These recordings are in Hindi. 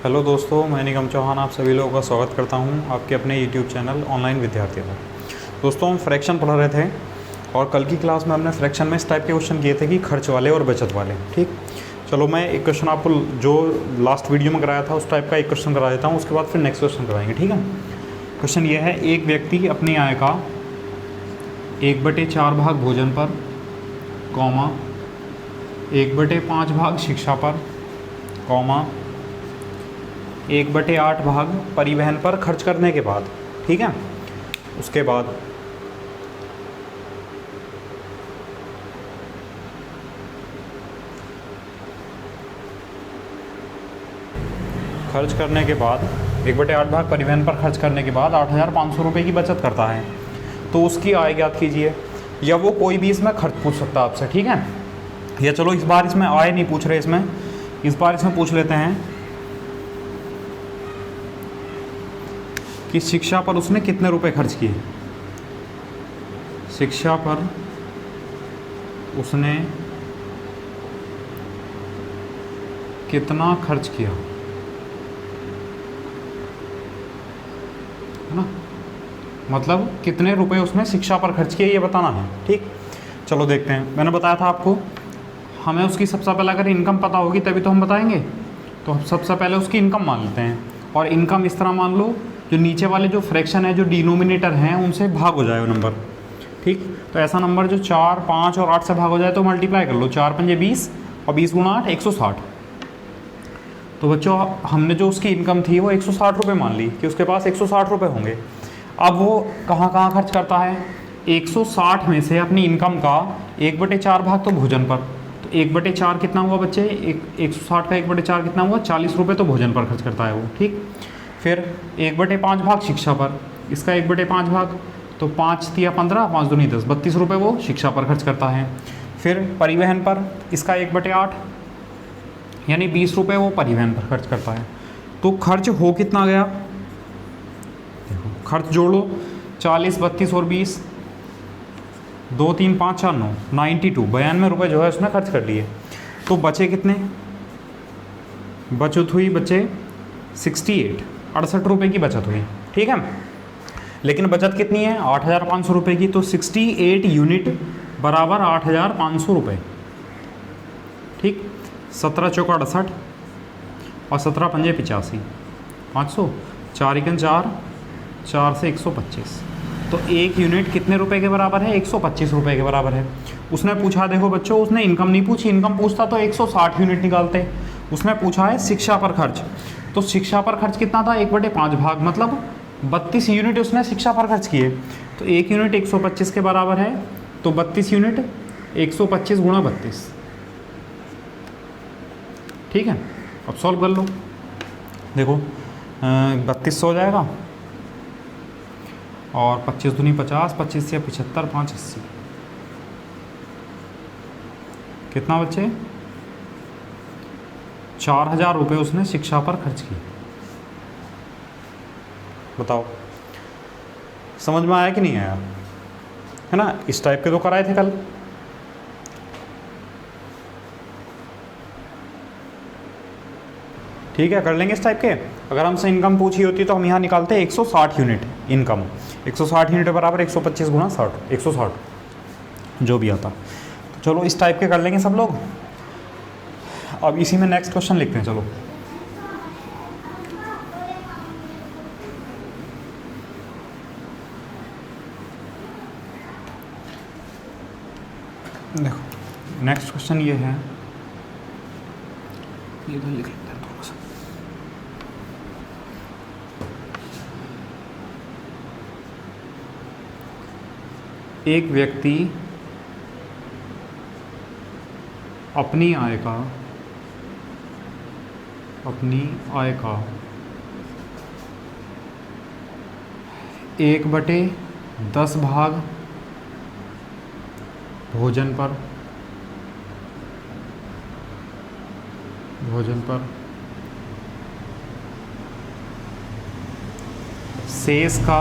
हेलो दोस्तों, मैं निगम चौहान आप सभी लोगों का स्वागत करता हूं आपके अपने यूट्यूब चैनल ऑनलाइन विद्यार्थी में। दोस्तों, हम फ्रैक्शन पढ़ रहे थे और कल की क्लास में हमने फ्रैक्शन में इस टाइप के क्वेश्चन किए थे कि खर्च वाले और बचत वाले। ठीक, चलो मैं एक क्वेश्चन आपको जो लास्ट वीडियो में कराया था उस टाइप का एक क्वेश्चन करा देता हूँ, उसके बाद फिर नेक्स्ट क्वेश्चन कराएंगे। ठीक है, क्वेश्चन ये है, एक व्यक्ति अपनी आय का 1/4 भाग भोजन पर, 1/5 भाग शिक्षा पर, 1/8 भाग परिवहन पर खर्च करने के बाद, ठीक है, उसके बाद खर्च करने के बाद 1/8 भाग परिवहन पर खर्च करने के बाद 8,500 रुपये की बचत करता है, तो उसकी आय ज्ञात कीजिए। या वो कोई भी इसमें खर्च पूछ सकता है आपसे, ठीक है। या चलो इस बार इसमें आय नहीं पूछ रहे, इस बार इसमें पूछ लेते हैं कि शिक्षा पर उसने कितने रुपए खर्च किए। शिक्षा पर उसने कितना खर्च किया, है ना, मतलब कितने रुपए उसने शिक्षा पर खर्च किए ये बताना है। ठीक, चलो देखते हैं। मैंने बताया था आपको, हमें उसकी सबसे पहले अगर इनकम पता होगी तभी तो हम बताएंगे। तो सबसे पहले उसकी इनकम मान लेते हैं, और इनकम इस तरह मान लो जो नीचे वाले जो फ्रैक्शन है, जो डिनोमिनेटर हैं, उनसे भाग हो जाए वो नंबर। ठीक, तो ऐसा नंबर जो 4, 5 और 8 से भाग हो जाए तो मल्टीप्लाई कर लो, 4 पंजे 20 और 20 गुणा 8 160। तो बच्चों, हमने जो उसकी इनकम थी वो 160 रुपये मान ली कि उसके पास 160 रुपये होंगे। अब वो कहाँ कहाँ खर्च करता है, 160 में से अपनी इनकम का 1/4 भाग तो भोजन पर, तो 1/4 कितना हुआ बच्चे, 160 का 1/4 कितना हुआ, 40 रुपये तो भोजन पर खर्च करता है वो। ठीक, फिर 1/5 भाग शिक्षा पर, इसका 1/5 भाग, तो 5 तिया 15, 5 दूनी 10, 32 रुपये वो शिक्षा पर खर्च करता है। फिर परिवहन पर इसका 1/8 यानी 20 रुपये वो परिवहन पर खर्च करता है। तो खर्च हो कितना गया, देखो खर्च जोड़ लो, 40, 32 और 20, 2, 3, 5, 4, 9, 92 रुपये जो है उसने खर्च कर लिए। तो बचे कितने, बचत हुई बच्चे 68 रुपये की बचत हुई। ठीक है, लेकिन बचत कितनी है, 8,500 रुपये की, तो 68 यूनिट बराबर 8,500 रुपये। ठीक, 17 चौका 68 और 17 पंजे 85, 500, 4 एकन 4, 4 से 125, तो एक यूनिट कितने रुपए के बराबर है, 125 रुपये के बराबर है। उसने पूछा, देखो बच्चों, उसने इनकम नहीं पूछी, इनकम पूछता तो 160 यूनिट निकालते। उसने पूछा है शिक्षा पर खर्च, तो शिक्षा पर खर्च कितना था, 1/5 भाग, मतलब 32 यूनिट उसने शिक्षा पर खर्च किए। तो एक यूनिट 125 के बराबर है, तो 32 यूनिट 125 गुणा 32। ठीक है, अब सॉल्व कर लो, देखो 32 हो जाएगा और 25 दूनी 50, 25 से 75, 5 80, कितना बच्चे, 4,000 रुपये उसने शिक्षा पर खर्च किए। बताओ समझ में आया कि नहीं आया, है ना। इस टाइप के तो कराए थे कल। ठीक है, कर लेंगे इस टाइप के। अगर हमसे इनकम पूछी होती तो हम यहाँ निकालते 160 यूनिट इनकम, 160 यूनिट बराबर 125 गुणा 60, 160 जो भी आता। तो चलो इस टाइप के कर लेंगे सब लोग। अब इसी में नेक्स्ट क्वेश्चन लिखते हैं। चलो देखो, नेक्स्ट क्वेश्चन ये है, ये तो लिख लेते हैं थोड़ा सा। एक व्यक्ति अपनी आय का 1/10 भाग भोजन पर शेष का,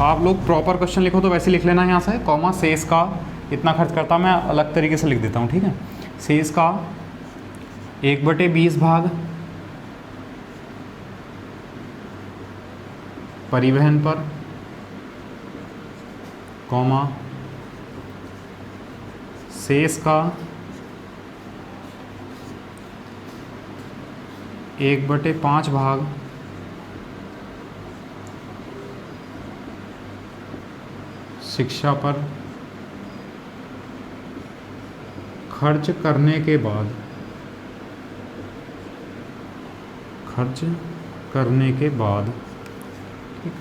आप लोग प्रॉपर क्वेश्चन लिखो तो वैसे लिख लेना यहाँ से, कॉमा शेष का इतना खर्च करता, मैं अलग तरीके से लिख देता हूँ, ठीक है। शेष का 1/20 भाग परिवहन पर, कॉमा शेष का 1/5 भाग शिक्षा पर खर्च करने के बाद, ठीक।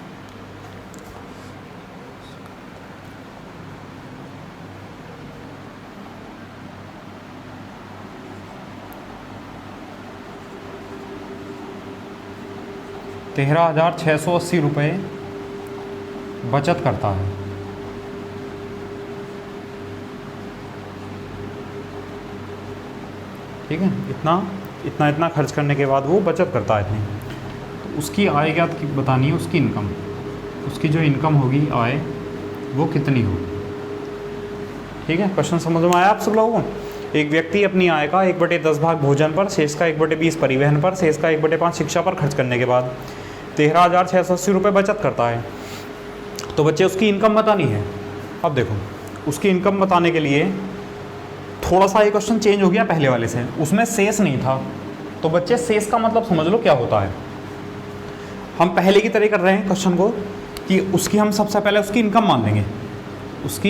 ₹13,680 बचत करता है। ठीक है, इतना खर्च करने के बाद वो बचत करता है इतनी। तो उसकी आय क्या बतानी है, उसकी इनकम, उसकी जो इनकम होगी आय वो कितनी होगी। ठीक है, क्वेश्चन समझ में आया आप सब लोगों को। एक व्यक्ति अपनी आय का 1/10 भाग भोजन पर, शेष का 1/20 परिवहन पर, शेष का 1/5 शिक्षा पर खर्च करने के बाद 13,680 बचत करता है। तो बच्चे उसकी इनकम बतानी है। अब देखो, उसकी इनकम बताने के लिए थोड़ा सा ये क्वेश्चन चेंज हो गया पहले वाले से, उसमें शेष नहीं था। तो बच्चे शेष का मतलब समझ लो क्या होता है। हम पहले की तरह कर रहे हैं क्वेश्चन को कि उसकी हम सबसे पहले उसकी इनकम मान लेंगे, उसकी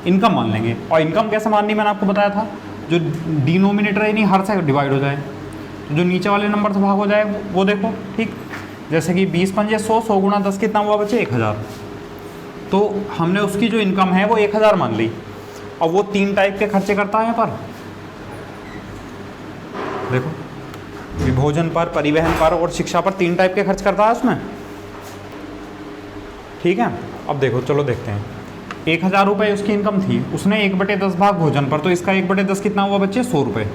इनकम मान लेंगे। और इनकम कैसे माननी मैंने आपको बताया था, जो डिनोमिनेटर है यानी हर से डिवाइड हो जाए, तो जो नीचे वाले नंबर से भाग हो जाए वो देखो। ठीक, जैसे कि 20 पंजे 100, 100 गुणा 10 कितना हुआ बच्चे 1000। तो हमने उसकी जो इनकम है वो 1000 मान ली। अब वो 3 टाइप के खर्चे करता है यहाँ पर, देखो भोजन पर, परिवहन पर और शिक्षा पर 3 टाइप के खर्च करता है उसमें। ठीक है, अब देखो चलो देखते हैं। 1000 रुपये उसकी इनकम थी, उसने 1/10 भाग भोजन पर, तो इसका 1/10 कितना हुआ बच्चे 100 रुपये।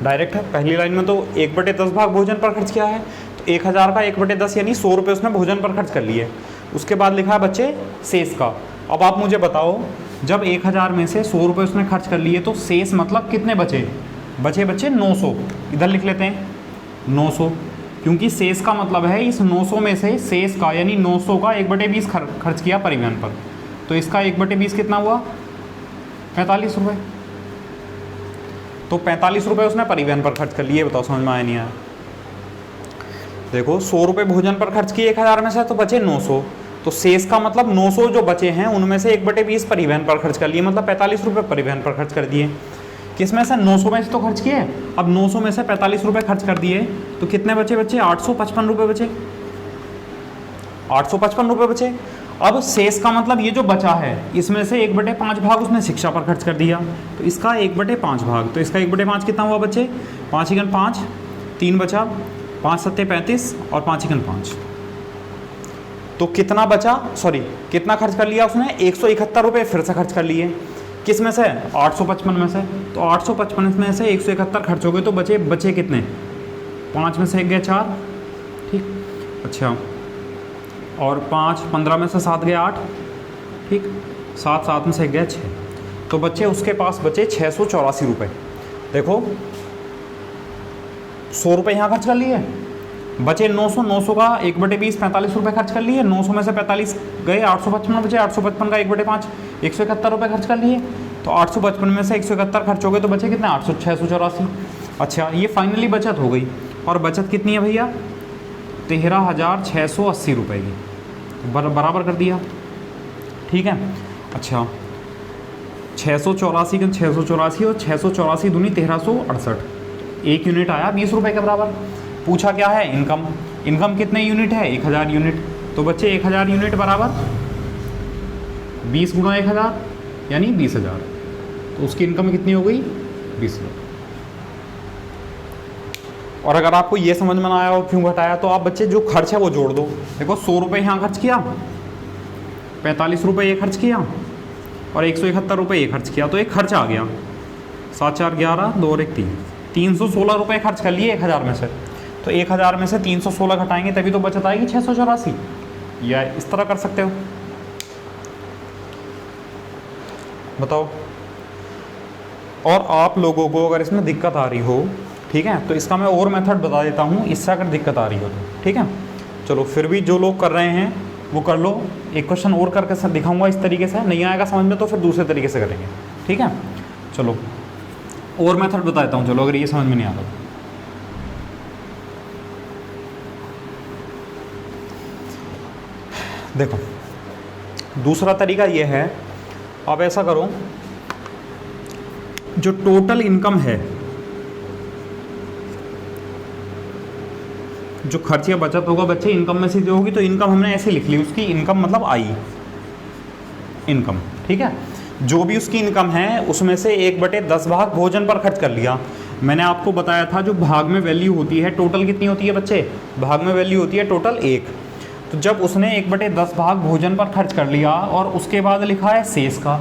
डायरेक्ट है, पहली लाइन में तो 1/10 भाग भोजन पर खर्च किया है, तो 1000 का 1/10 यानी 100 रुपये उसने भोजन पर खर्च कर लिए। उसके बाद लिखा है बच्चे शेष का। अब आप मुझे बताओ, जब 1000 में से 100 रुपये उसने खर्च कर लिए तो शेष मतलब कितने बचे बच्चे 900। इधर लिख लेते हैं 900, क्योंकि शेष का मतलब है इस 900 में से शेष का यानी 900 का 1/20 खर्च किया परिवहन पर, तो इसका 1/20 कितना हुआ 45 रुपये। तो 45 रुपये उसने परिवहन पर खर्च कर लिए। बताओ समझ में आया नहीं आया। देखो 100 रुपये भोजन पर खर्च किए 1000 में से, तो बचे 900। तो शेष का मतलब 900 जो बचे हैं उनमें से 1/20 परिवहन पर खर्च कर लिए, मतलब 45 रुपये परिवहन पर खर्च कर दिए। किसमें से 900 में से तो खर्च किए, अब 900 में से 45 रुपये खर्च कर दिए, तो कितने बचे 855 रुपये बचे, 855 रुपये बचे। अब शेष का मतलब ये जो बचा है इसमें से 1/5 भाग उसने शिक्षा पर खर्च कर दिया, तो इसका 1/5 भाग, तो इसका 1/5 कितना हुआ बच्चे 5 × 5, 3 बचा, 5 × 7 = 35 और 5 × 5। तो कितना बचा, सॉरी कितना खर्च कर लिया उसने 171 रुपये फिर से खर्च कर लिए। किस में से 855 में से। तो 855 में से 171 खर्च हो गए, तो बचे कितने 5 में से 1 गए 4। ठीक, अच्छा, और 5 15 में से 7 गए 8। ठीक, 7 में से 1 गया 6। तो बच्चे उसके पास बचे 684 रुपये। देखो 100 रुपये यहाँ खर्च कर लिए, बचे 900 का 1/20 45 रुपये खर्च कर लिए। 900 में से 45 गए, 855 बचे, 855 का 1/5 171 रुपये खर्च कर लिए। तो 855 में से 171 खर्च हो गए, तो बचे कितने 684। अच्छा, ये फाइनली बचत हो गई। और बचत कितनी है भैया 13,680 रुपये की, बराबर कर दिया। ठीक है, अच्छा 684 और 684 दूनी 1368, 1 यूनिट आया 20 रुपये के बराबर। पूछा क्या है इनकम कितने यूनिट है 1000 यूनिट। तो बच्चे 1000 यूनिट बराबर 20 × 1000 यानी 20,000। तो उसकी इनकम कितनी हो गई 20,000। और अगर आपको ये समझ में ना आया हो क्यों घटाया, तो आप बच्चे जो खर्च है वो जोड़ दो। देखो 100 रुपये यहाँ खर्च किया, 45 रुपये ये खर्च किया और 171 रुपये ये खर्च किया, तो एक खर्च आ गया 7 4 11 2 और 1 3, 316 रुपये खर्च कर लिए 1000 में से। तो 1000 में से 316 घटाएंगे तभी तो बचत आएगी 684। या इस तरह कर सकते हो, बताओ। और आप लोगों को अगर इसमें दिक्कत आ रही हो, ठीक है, तो इसका मैं और मेथड बता देता हूँ, इससे अगर दिक्कत आ रही हो तो। ठीक है, चलो चलो फिर भी जो लोग कर रहे हैं वो कर लो। एक क्वेश्चन और करके दिखाऊंगा इस तरीके से, नहीं आएगा समझ में तो फिर दूसरे तरीके से करेंगे, ठीक है। चलो और मेथड बता देता हूँ, चलो अगर ये समझ में नहीं आता तो। देखो दूसरा तरीका ये है, आप ऐसा करो, जो टोटल इनकम है, जो खर्च या बचत होगा बच्चे इनकम में से जो होगी, तो इनकम हमने ऐसे लिख ली, उसकी इनकम मतलब आई इनकम, ठीक है। जो भी उसकी इनकम है उसमें से 1/10 भाग भोजन पर खर्च कर लिया। मैंने आपको बताया था जो भाग में वैल्यू होती है टोटल कितनी होती है बच्चे, भाग में वैल्यू होती है टोटल 1। तो जब उसने 1/10 भाग भोजन पर खर्च कर लिया और उसके बाद लिखा है शेष का,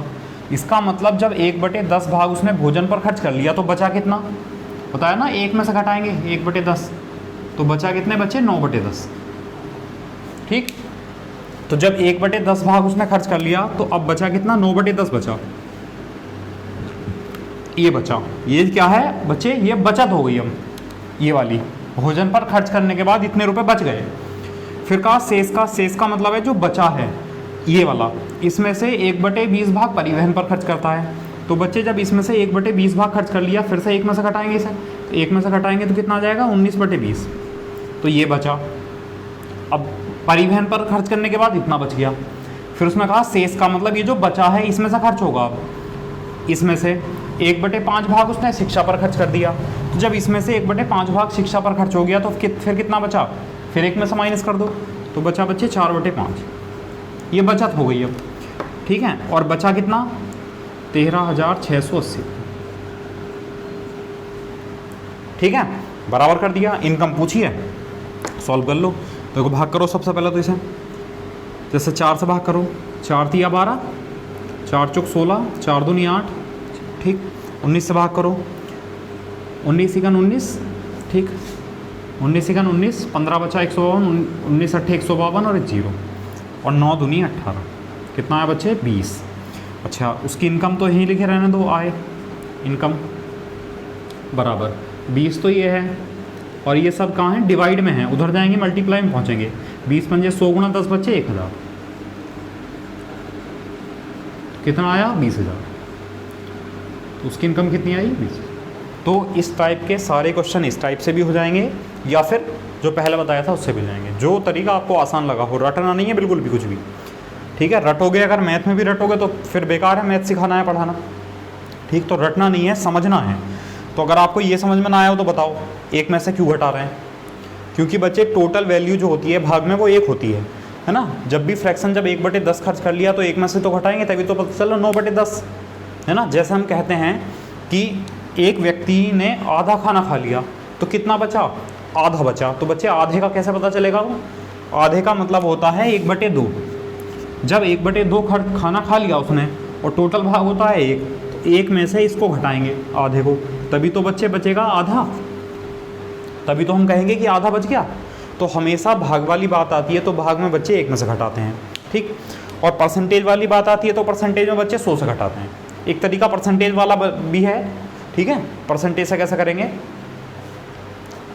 इसका मतलब जब 1/10 भाग उसने भोजन पर खर्च कर लिया तो बचा कितना, बताया ना, 1 में से घटाएंगे 1/10, तो बचा कितने बच्चे, 9/10, ठीक। तो जब 1/10 भाग उसने खर्च कर लिया तो अब बचा कितना, 9/10 बचा, ये बचा। ये क्या है बच्चे, ये बचत हो गई। हम ये वाली भोजन पर खर्च करने के बाद इतने रुपए बच गए। फिर कहा शेष का, शेष का मतलब है जो बचा है ये वाला, इसमें से 1/20 भाग परिवहन पर खर्च करता है। तो बच्चे जब इसमें से 1/20 भाग खर्च कर लिया, फिर से 1 में से घटाएंगे इसे, तो 1 में से घटाएंगे तो कितना आ जाएगा, 19/20, तो ये बचा। अब परिवहन पर खर्च करने के बाद इतना बच गया। फिर उसने कहा शेष का मतलब ये जो बचा है इसमें से खर्च होगा। अब इसमें से 1/5 भाग उसने शिक्षा पर खर्च कर दिया। तो जब इसमें से 1/5 भाग शिक्षा पर खर्च हो गया तो फिर कितना बचा, फिर 1 में से माइनस कर दो, तो बचा बच्चे 4/5, ये बचत हो गई अब, ठीक है। और बचा कितना, 13,680, ठीक है, बराबर कर दिया। इनकम पूछी है, सॉल्व कर लो। देखो भाग करो सबसे पहले तो इसे, जैसे 4 से भाग करो, 4 तिया 12, 4 चौक 16, 4 दूनी 8, ठीक। 19 से भाग करो, 19 इकन 19, ठीक, 19 इकन 19, 15 बचा 152, 19 अट्ठे 152 और 0, और 9 दूनी 18, कितना है बच्चे, 20। अच्छा उसकी इनकम तो यहीं लिखे रहने दो, आए इनकम बराबर 20, तो ये है, और ये सब कहाँ है, डिवाइड में है, उधर जाएंगे मल्टीप्लाई में पहुँचेंगे। 20 पंजे 100 गुणा 10 बच्चे 1000, कितना आया, 20,000। तो उसकी इनकम कितनी आई, 20। तो इस टाइप के सारे क्वेश्चन इस टाइप से भी हो जाएंगे, या फिर जो पहले बताया था उससे भी हो जाएंगे, जो तरीका आपको आसान लगा हो। रटना नहीं है बिल्कुल भी कुछ भी, ठीक है। रटोगे अगर मैथ में भी रटोगे तो फिर बेकार है मैथ सिखाना है पढ़ाना, ठीक। तो रटना नहीं है, समझना है। तो अगर आपको ये समझ में ना आया हो तो बताओ 1 में से क्यों घटा रहे हैं, क्योंकि बच्चे टोटल वैल्यू जो होती है भाग में वो 1 होती है ना। जब भी फ्रैक्शन जब 1/10 खर्च कर लिया तो 1 में से तो घटाएंगे, तभी तो पता चलो 9/10, है ना। जैसे हम कहते हैं कि एक व्यक्ति ने आधा खाना खा लिया तो कितना बचा, आधा बचा। तो बच्चे आधे का कैसे पता चलेगा, वो आधे का मतलब होता है 1/2। जब 1/2 खाना खा लिया उसने और टोटल भाग होता है 1, तो 1 में से इसको घटाएंगे आधे को, तभी तो बच्चे बचेगा आधा, तभी तो हम कहेंगे कि आधा बच गया। तो हमेशा भाग वाली बात आती है तो भाग में बच्चे 1 में से घटाते हैं, ठीक। और परसेंटेज वाली बात आती है तो परसेंटेज में बच्चे 100 से घटाते हैं। एक तरीका परसेंटेज वाला भी है, ठीक है। परसेंटेज से कैसे करेंगे,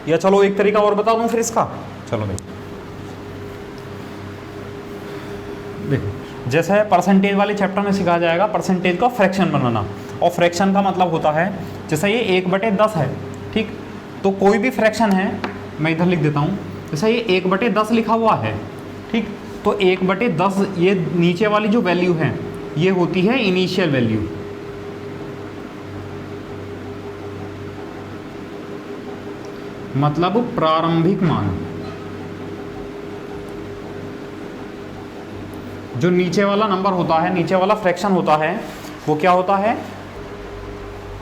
या चलो एक तरीका और बता दूं फिर इसका, चलो देखो जैसे परसेंटेज वाले चैप्टर में सिखाया जाएगा परसेंटेज का फ्रैक्शन बनाना। और फ्रैक्शन का मतलब होता है, जैसे ये 1/10 है, ठीक। तो कोई भी फ्रैक्शन है, मैं इधर लिख देता हूँ, जैसे ये 1/10 लिखा हुआ है, ठीक। तो 1/10 ये नीचे वाली जो वैल्यू है ये होती है इनिशियल वैल्यू, मतलब प्रारंभिक मान। जो नीचे वाला नंबर होता है, नीचे वाला फ्रैक्शन होता है, वो क्या होता है,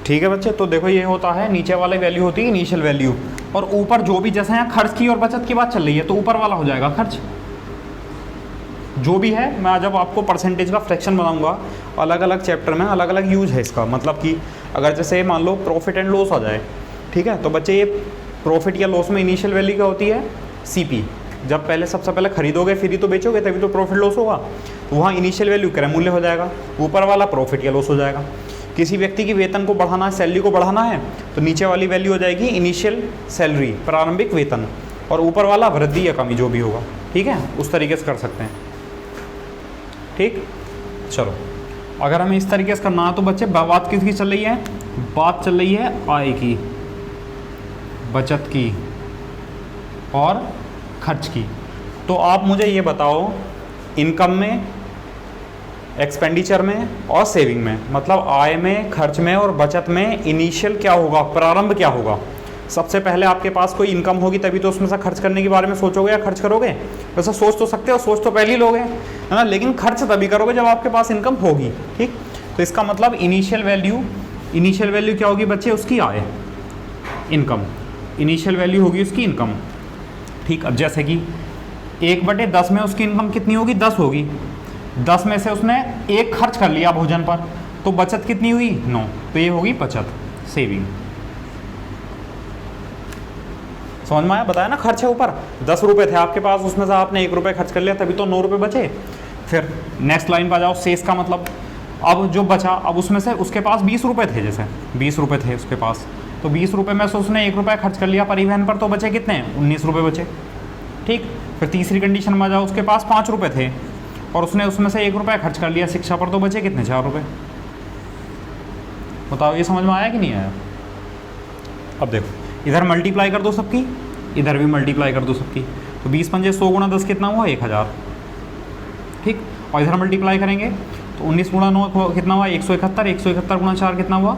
ठीक है बच्चे। तो देखो ये होता है, नीचे वाली वैल्यू होती है इनिशियल वैल्यू, और ऊपर जो भी, जैसे यहाँ खर्च की और बचत की बात चल रही है तो ऊपर वाला हो जाएगा खर्च। जो भी है, मैं जब आपको परसेंटेज का फ्रैक्शन बनाऊंगा, अलग अलग चैप्टर में अलग अलग यूज है इसका। मतलब कि अगर जैसे मान लो प्रॉफिट एंड लॉस आ जाए, ठीक है, तो बच्चे ये प्रॉफिट या लॉस में इनिशियल वैल्यू क्या होती है, सीपी। जब पहले सबसे पहले खरीदोगे फिर ही तो बेचोगे, तभी तो प्रॉफिट लॉस होगा। तो वहाँ इनिशियल वैल्यू क्रय मूल्य हो जाएगा, ऊपर वाला प्रॉफिट या लॉस हो जाएगा। किसी व्यक्ति की वेतन को बढ़ाना है, सैलरी को बढ़ाना है, तो नीचे वाली वैल्यू हो जाएगी इनिशियल सैलरी, प्रारंभिक वेतन, और ऊपर वाला वृद्धि या कमी जो भी होगा, ठीक है, उस तरीके से कर सकते हैं। ठीक, चलो अगर हमें इस तरीके से करना है तो बच्चे बात किसकी चल रही है, बात चल रही है आय की, बचत की और खर्च की। तो आप मुझे ये बताओ, इनकम में, एक्सपेंडिचर में और सेविंग में, मतलब आय में, खर्च में और बचत में इनिशियल क्या होगा, प्रारंभ क्या होगा। सबसे पहले आपके पास कोई इनकम होगी तभी तो उसमें से खर्च करने के बारे में सोचोगे या खर्च करोगे। वैसे सोच तो सकते हो, सोच तो पहले ही लोगे, है ना, लेकिन खर्च तभी करोगे जब आपके पास इनकम होगी। ठीक, तो इसका मतलब इनिशियल वैल्यू क्या होगी बच्चे, उसकी आय, इनकम, इनिशियल वैल्यू होगी उसकी इनकम। ठीक, अब जैसे कि 1/10 में उसकी इनकम कितनी होगी, 10 होगी। 10 में से उसने 1 खर्च कर लिया भोजन पर, तो बचत कितनी हुई, 9, तो ये होगी बचत, सेविंग। समझ में आया, बताया ना, खर्च है ऊपर 10 रुपये थे आपके पास, उसमें से आपने 1 रुपये खर्च कर लिया तभी तो 9 रुपये बचे। फिर नेक्स्ट लाइन पर जाओ, शेष का मतलब अब जो बचा, अब उसमें से उसके पास 20 रुपये थे, जैसे 20 रुपये थे उसके पास, तो 20 रुपये में से उसने 1 रुपया खर्च कर लिया परिवहन पर, तो बचे कितने, 19 रुपये बचे। ठीक, फिर तीसरी कंडीशन में जाओ, उसके पास 5 रुपये थे और उसने उसमें से 1 रुपया खर्च कर लिया शिक्षा पर, तो बचे कितने, 4 रुपये। बताओ ये समझ में आया कि नहीं आया। अब देखो इधर मल्टीप्लाई कर दो सबकी, इधर भी मल्टीप्लाई कर दो सबकी, तो 20 पंजे 100 गुणा 10 कितना हुआ, 1000। ठीक, और इधर मल्टीप्लाई करेंगे तो 19 गुणा 9 कितना हुआ, 171, 171 गुणा 4 कितना हुआ,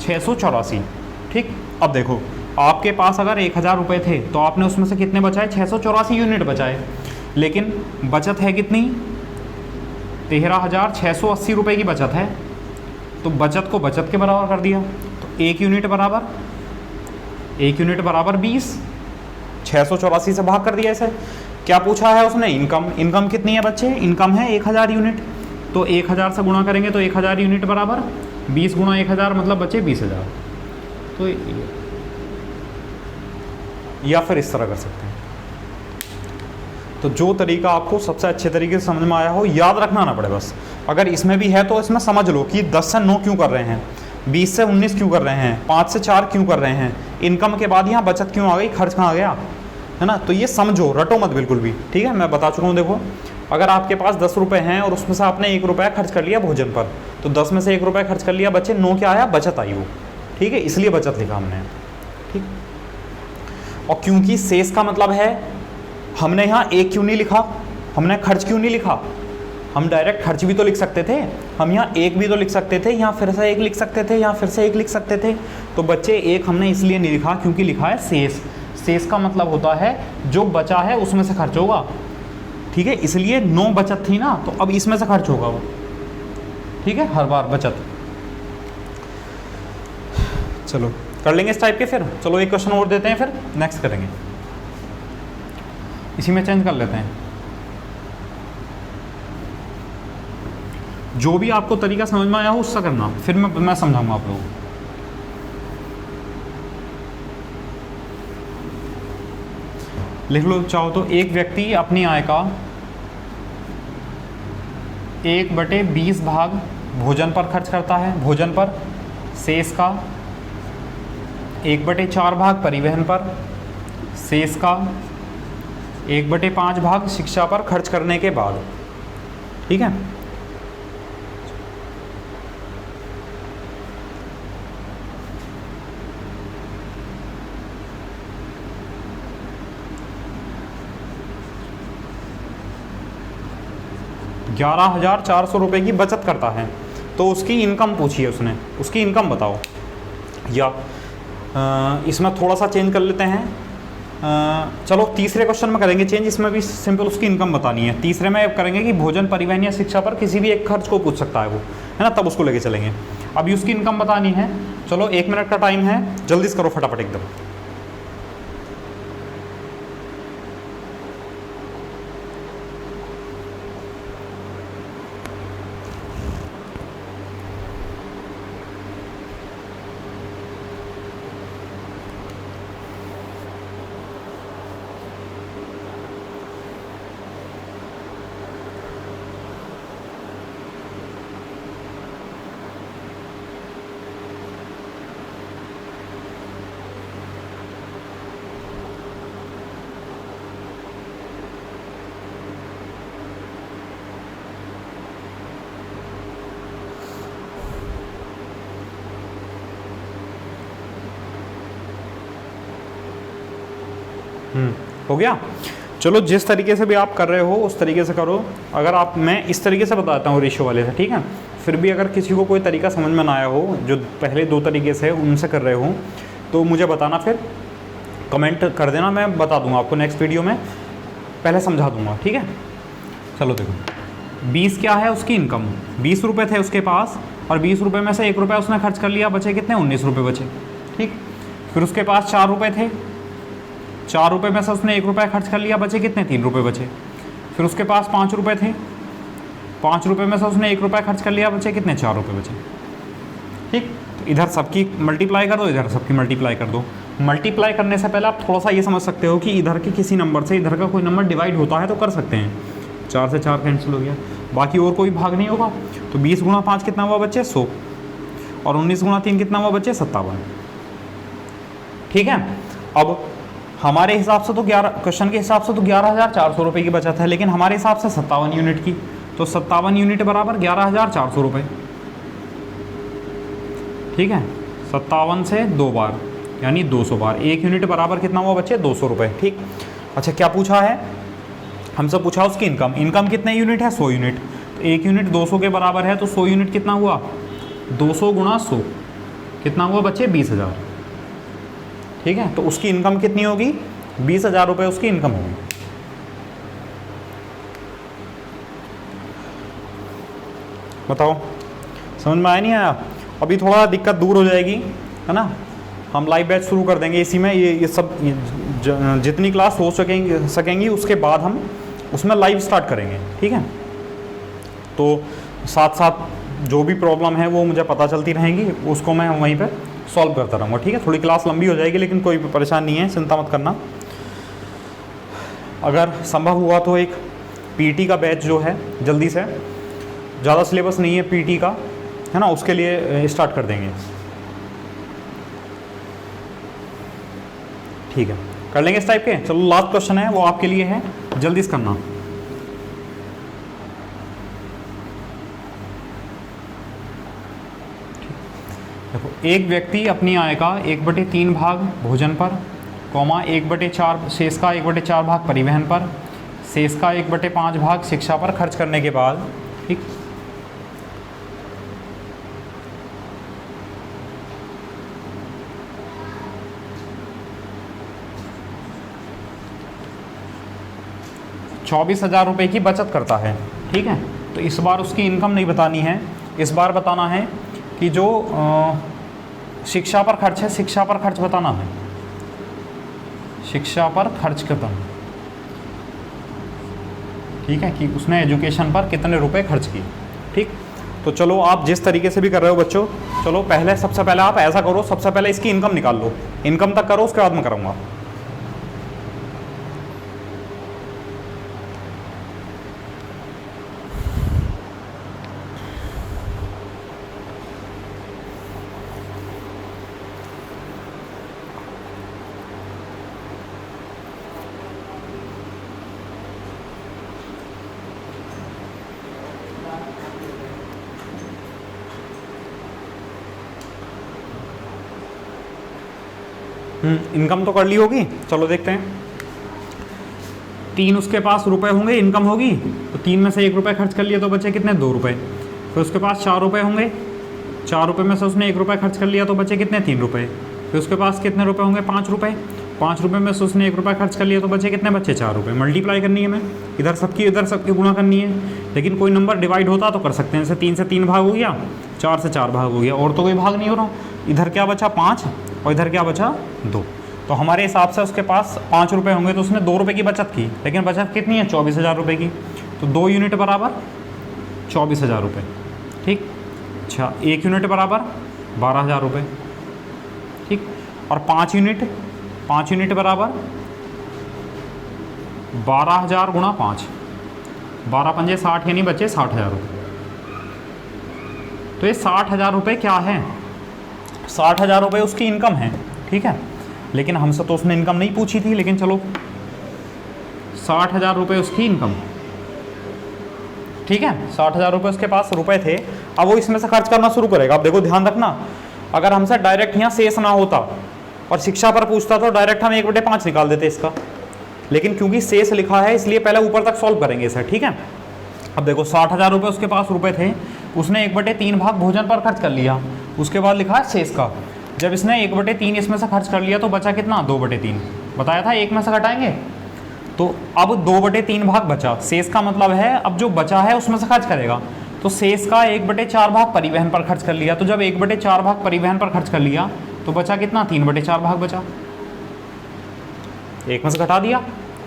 684। ठीक, अब देखो आपके पास अगर 1000 रुपये थे तो आपने उसमें से कितने बचाए, 684 यूनिट बचाए, लेकिन बचत है कितनी, 13,680 रुपये की बचत है, तो बचत को बचत के बराबर कर दिया, तो 1 यूनिट बराबर 20, 684 से भाग कर दिया इसे। क्या पूछा है उसने, इनकम कितनी है बच्चे, इनकम है 1000 यूनिट, तो 1000 से गुणा करेंगे तो 1000 यूनिट बराबर 20 गुणा 1000 मतलब बचे 20,000। तो या फिर इस तरह कर सकते हैं। तो जो तरीका आपको सबसे अच्छे तरीके से समझ में आया हो, याद रखना ना पड़े बस, अगर इसमें भी है तो इसमें समझ लो कि 10 से 9 क्यों कर रहे हैं, 20 से 19 क्यों कर रहे हैं, 5 से 4 क्यों कर रहे हैं, इनकम के बाद यहाँ बचत क्यों आ गई, खर्च कहाँ आ गया, है ना। तो ये समझो, रटो मत बिल्कुल भी। ठीक है, मैं बता चुका हूँ। देखो अगर आपके पास 10 रुपये हैं और उसमें से आपने 1 रुपया खर्च कर लिया भोजन पर, तो 10 में से 1 रुपया खर्च कर लिया, बच्चे 9 क्या आया, बचत आई वो। ठीक है, इसलिए बचत लिखा हमने। ठीक, और क्योंकि शेष का मतलब है, हमने यहाँ 1 क्यों नहीं लिखा, हमने खर्च क्यों नहीं लिखा, हम डायरेक्ट खर्च भी तो लिख सकते थे, हम यहाँ 1 भी तो लिख सकते थे, यहाँ फिर से 1 लिख सकते थे, यहाँ फिर से 1 लिख सकते थे। तो बच्चे 1 हमने इसलिए नहीं लिखा क्योंकि लिखा है शेष। शेष का मतलब होता है जो बचा है उसमें से खर्च होगा। ठीक है, इसलिए 9 बचत थी ना, तो अब इसमें से खर्च होगा वो। ठीक है, हर बार बचत। चलो कर लेंगे इस टाइप के। फिर चलो एक क्वेश्चन और देते हैं, फिर नेक्स्ट करेंगे, इसी में चेंज कर लेते हैं। जो भी आपको तरीका समझ में आया हो उससे करना, फिर मैं समझाऊंगा आप लोगों को। लिख लो चाहो तो, एक व्यक्ति अपनी आय का 1/20 भाग भोजन पर खर्च करता है, भोजन पर। शेष का 1/4 भाग परिवहन पर, शेष का 1/5 भाग शिक्षा पर खर्च करने के बाद। ठीक है, ₹11,400 की बचत करता है, तो उसकी इनकम पूछी है उसने, उसकी इनकम बताओ। या इसमें थोड़ा सा चेंज कर लेते हैं, चलो तीसरे क्वेश्चन में करेंगे चेंज, इसमें भी सिंपल उसकी इनकम बतानी है। तीसरे में करेंगे कि भोजन, परिवहन या शिक्षा पर किसी भी एक खर्च को पूछ सकता है वो, है ना, तब उसको लेके चलेंगे। अभी उसकी इनकम बतानी है। चलो 1 मिनट का टाइम है, जल्दी से करो फटाफट एकदम। हो गया। चलो जिस तरीके से भी आप कर रहे हो उस तरीके से करो। अगर आप, मैं इस तरीके से बताता हूँ रेशियो वाले से, ठीक है। फिर भी अगर किसी को कोई तरीका समझ में ना आया हो, जो पहले 2 तरीके से उनसे कर रहे हो, तो मुझे बताना, फिर कमेंट कर देना, मैं बता दूंगा आपको नेक्स्ट वीडियो में, पहले समझा दूंगा, ठीक है। चलो देखो, 20 क्या है उसकी इनकम, 20 रुपये थे उसके पास, और 20 रुपये में से 1 रुपया उसने खर्च कर लिया, बचे कितने, 19 रुपये बचे, ठीक। फिर उसके पास 4 रुपये थे, 4 रुपये में से उसने 1 रुपया खर्च कर लिया, बचे कितने, 3 रुपये बचे। फिर उसके पास 5 रुपये थे, 5 रुपये में से उसने 1 रुपया खर्च कर लिया, बचे कितने, 4 रुपये बचे, ठीक। तो इधर सबकी मल्टीप्लाई कर दो, इधर सबकी मल्टीप्लाई कर दो। मल्टीप्लाई करने से पहले आप थोड़ा सा ये समझ सकते हो कि इधर के किसी नंबर से इधर का कोई नंबर डिवाइड होता है तो कर सकते हैं। 4 से 4 कैंसिल हो गया, बाकी और कोई भाग नहीं होगा। तो 20 गुणा 5 कितना हुआ बच्चे, 100, और 19 गुणा 3 कितना हुआ बच्चे, 57, ठीक है। अब हमारे हिसाब से तो 11, क्वेश्चन के हिसाब से तो 11,400 रुपये की बचत है, लेकिन हमारे हिसाब से 57 यूनिट की, तो 57 यूनिट बराबर 11,400 रुपये, ठीक है। 57 से 2 बार यानी 200 बार, 1 यूनिट बराबर कितना हुआ बच्चे, 200 रुपये, ठीक। अच्छा क्या पूछा है हमसे, पूछा उसकी इनकम, इनकम कितने यूनिट है, 100 यूनिट। तो 1 यूनिट 200 के बराबर है, तो 100 यूनिट कितना हुआ, 200 गुणा 100 कितना हुआ बच्चे, 20,000, ठीक है। तो उसकी इनकम कितनी होगी, 20,000 रुपये उसकी इनकम होगी। बताओ समझ में आया नहीं आया। अभी थोड़ा दिक्कत दूर हो जाएगी, है ना। हम लाइव बैच शुरू कर देंगे इसी में, ये सब जितनी क्लास हो सकेंगी उसके बाद हम उसमें लाइव स्टार्ट करेंगे, ठीक है। तो साथ साथ जो भी प्रॉब्लम है वो मुझे पता चलती रहेंगी, उसको मैं वहीं पे सॉल्व करता रहूँगा, ठीक है। थोड़ी क्लास लंबी हो जाएगी लेकिन कोई परेशान नहीं है, चिंता मत करना। अगर संभव हुआ तो एक पीटी का बैच जो है जल्दी से, ज़्यादा सिलेबस नहीं है पीटी का, है ना, उसके लिए स्टार्ट कर देंगे, ठीक है। कर लेंगे इस टाइप के। चलो लास्ट क्वेश्चन है वो आपके लिए है, जल्दी से करना। देखो, एक व्यक्ति अपनी आय का 1/3 भाग भोजन पर, 1/4 शेष का 1/4 भाग परिवहन पर, शेष का 1/5 भाग शिक्षा पर खर्च करने के बाद, ठीक, ₹24,000 रुपये की बचत करता है, ठीक है। तो इस बार उसकी इनकम नहीं बतानी है, इस बार बताना है कि जो शिक्षा पर खर्च है, शिक्षा पर खर्च बताना है, शिक्षा पर खर्च कितना, ठीक है, कि उसने एजुकेशन पर कितने रुपए खर्च किए, ठीक। तो चलो आप जिस तरीके से भी कर रहे हो बच्चों, चलो पहले सबसे पहले आप ऐसा करो, सबसे पहले इसकी इनकम निकाल लो, इनकम तक करो, उसके बाद मैं करूँगा। इनकम तो कर ली होगी, चलो देखते हैं। 3 उसके पास रुपए होंगे, इनकम होगी, तो 3 में से 1 रुपये खर्च कर लिया तो बचे कितने, 2 रुपये। फिर उसके पास 4 रुपये होंगे, 4 रुपये में से उसने 1 रुपया खर्च कर लिया तो बचे कितने, 3 रुपये। फिर उसके पास कितने रुपये होंगे, 5 रुपये, 5 रुपये में से उसने 1 रुपया खर्च कर लिया तो बचे कितने, बचे 4 रुपये। मल्टीप्लाई करनी है, मैं इधर सबकी गुणा करनी है, लेकिन कोई नंबर डिवाइड होता तो कर सकते हैं। जैसे 3 से 3 भाग हो गया, 4 से 4 भाग हो गया, और तो कोई भाग नहीं हो रहा। इधर क्या बचा, 5, और इधर क्या बचा, 2। तो हमारे हिसाब से उसके पास 5 रुपये होंगे तो उसने 2 रुपये की बचत की, लेकिन बचत कितनी है, 24,000 रुपये की। तो 2 यूनिट बराबर 24,000 रुपये, ठीक। अच्छा, 1 यूनिट बराबर 12,000 रुपये, ठीक। और 5 यूनिट बराबर 12,000 गुणा 5, 12 पंजे 60, यानी बचे 60,000 रुपये। तो ये 60,000 रुपये क्या है, 60,000 रुपये उसकी इनकम है, ठीक है। लेकिन हमसे तो उसने इनकम नहीं पूछी थी, लेकिन चलो 60,000 रुपये उसकी इनकम, ठीक है। 60,000 रुपये उसके पास रुपए थे, अब वो इसमें से खर्च करना शुरू करेगा। अब देखो ध्यान रखना, अगर हमसे डायरेक्ट यहाँ शेष ना होता और शिक्षा पर पूछता तो डायरेक्ट हम 1/5 निकाल देते इसका, लेकिन क्योंकि शेष लिखा है इसलिए पहले ऊपर तक सॉल्व करेंगे इसे, ठीक है। अब देखो 60,000 रुपये उसके पास रुपए थे, उसने 1/3 भाग भोजन पर खर्च कर लिया, उसके बाद लिखा है शेष का। जब इसने 1/3 इसमें से खर्च कर लिया तो बचा कितना, 2/3। बताया था एक में से घटाएंगे, तो अब 2/3 भाग बचा। शेष का मतलब है अब जो बचा है उसमें से खर्च करेगा, तो शेष का 1/4 भाग परिवहन पर खर्च कर लिया। तो जब 1/4 भाग परिवहन पर खर्च कर लिया तो बचा कितना, 3/4 भाग बचा। एक में से घटा दिया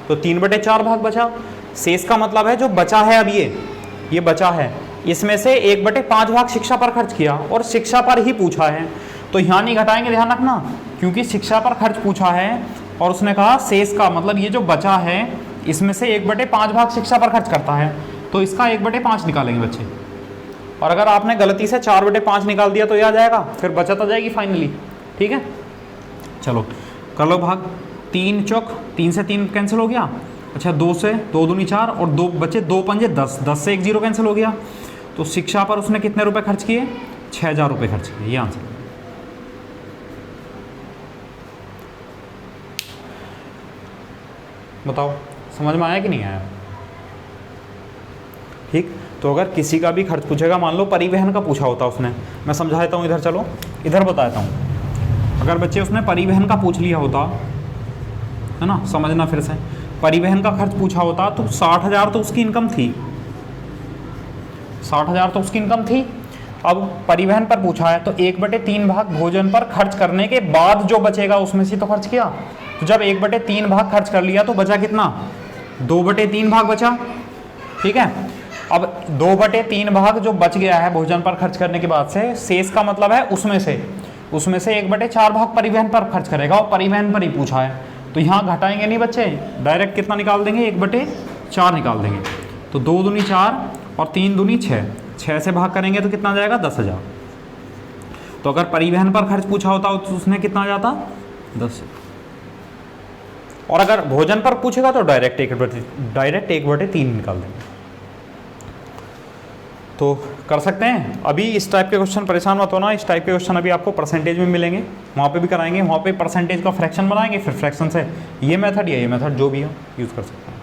तो 3/4 भाग बचा। शेष का मतलब है जो बचा है, अब ये बचा है, इसमें से 1/5 भाग शिक्षा पर खर्च किया और शिक्षा पर ही पूछा है, तो यहाँ नहीं घटाएंगे, ध्यान रखना, क्योंकि शिक्षा पर खर्च पूछा है और उसने कहा शेष का मतलब ये जो बचा है इसमें से 1/5 भाग शिक्षा पर खर्च करता है, तो इसका 1/5 निकालेंगे बच्चे। और अगर आपने गलती से 4/5 निकाल दिया तो ये आ जाएगा, फिर बचत आ जाएगी फाइनली, ठीक है। चलो कर लो भाग। 3 चौक 3 से 3 कैंसिल हो गया। अच्छा 2 से 2 दूनी 4 और 2 बचे, 2 पंजे 10, 10 से 1 0 कैंसिल हो गया। तो शिक्षा पर उसने कितने रुपए खर्च किए, 6,000 रुपये खर्च किए, ये आंसर। बताओ समझ में आया कि नहीं आया, ठीक। तो अगर किसी का भी खर्च पूछेगा, मान लो परिवहन का पूछा होता उसने, मैं समझा देता हूँ इधर, चलो इधर बताता हूँ। अगर बच्चे उसने परिवहन का पूछ लिया होता है ना, समझना फिर से, परिवहन का खर्च पूछा होता तो 60,000 तो उसकी इनकम थी, 60,000 तो उसकी इनकम थी। अब परिवहन पर पूछा है तो 1/3 भाग भोजन पर खर्च करने के बाद जो बचेगा उसमें से तो खर्च किया। तो जब 1/3 भाग खर्च कर लिया तो बचा कितना, 2/3 भाग बचा, ठीक है। अब 2/3 भाग जो बच गया है भोजन पर खर्च करने के बाद से, शेष का मतलब है उसमें से 1/4 भाग परिवहन पर खर्च करेगा और परिवहन पर ही पूछा है, तो यहाँ घटाएंगे नहीं बच्चे, डायरेक्ट कितना निकाल देंगे, 1/4 निकाल देंगे। तो 2 दूनी 4 और 3 दूनी 6, 6 से भाग करेंगे तो कितना जाएगा, 10,000। तो अगर परिवहन पर खर्च पूछा होता तो उसने कितना जाता, 10। और अगर भोजन पर पूछेगा तो डायरेक्ट 1/3 निकाल देंगे। तो कर सकते हैं। अभी इस टाइप के क्वेश्चन परेशान मत होना, इस टाइप के क्वेश्चन अभी आपको परसेंटेज में मिलेंगे, वहाँ पे भी कराएंगे, वहाँ पे परसेंटेज का फ्रैक्शन बनाएंगे, फिर फ्रैक्शन से ये मेथड या ये मेथड जो भी हो यूज़ कर सकते हैं,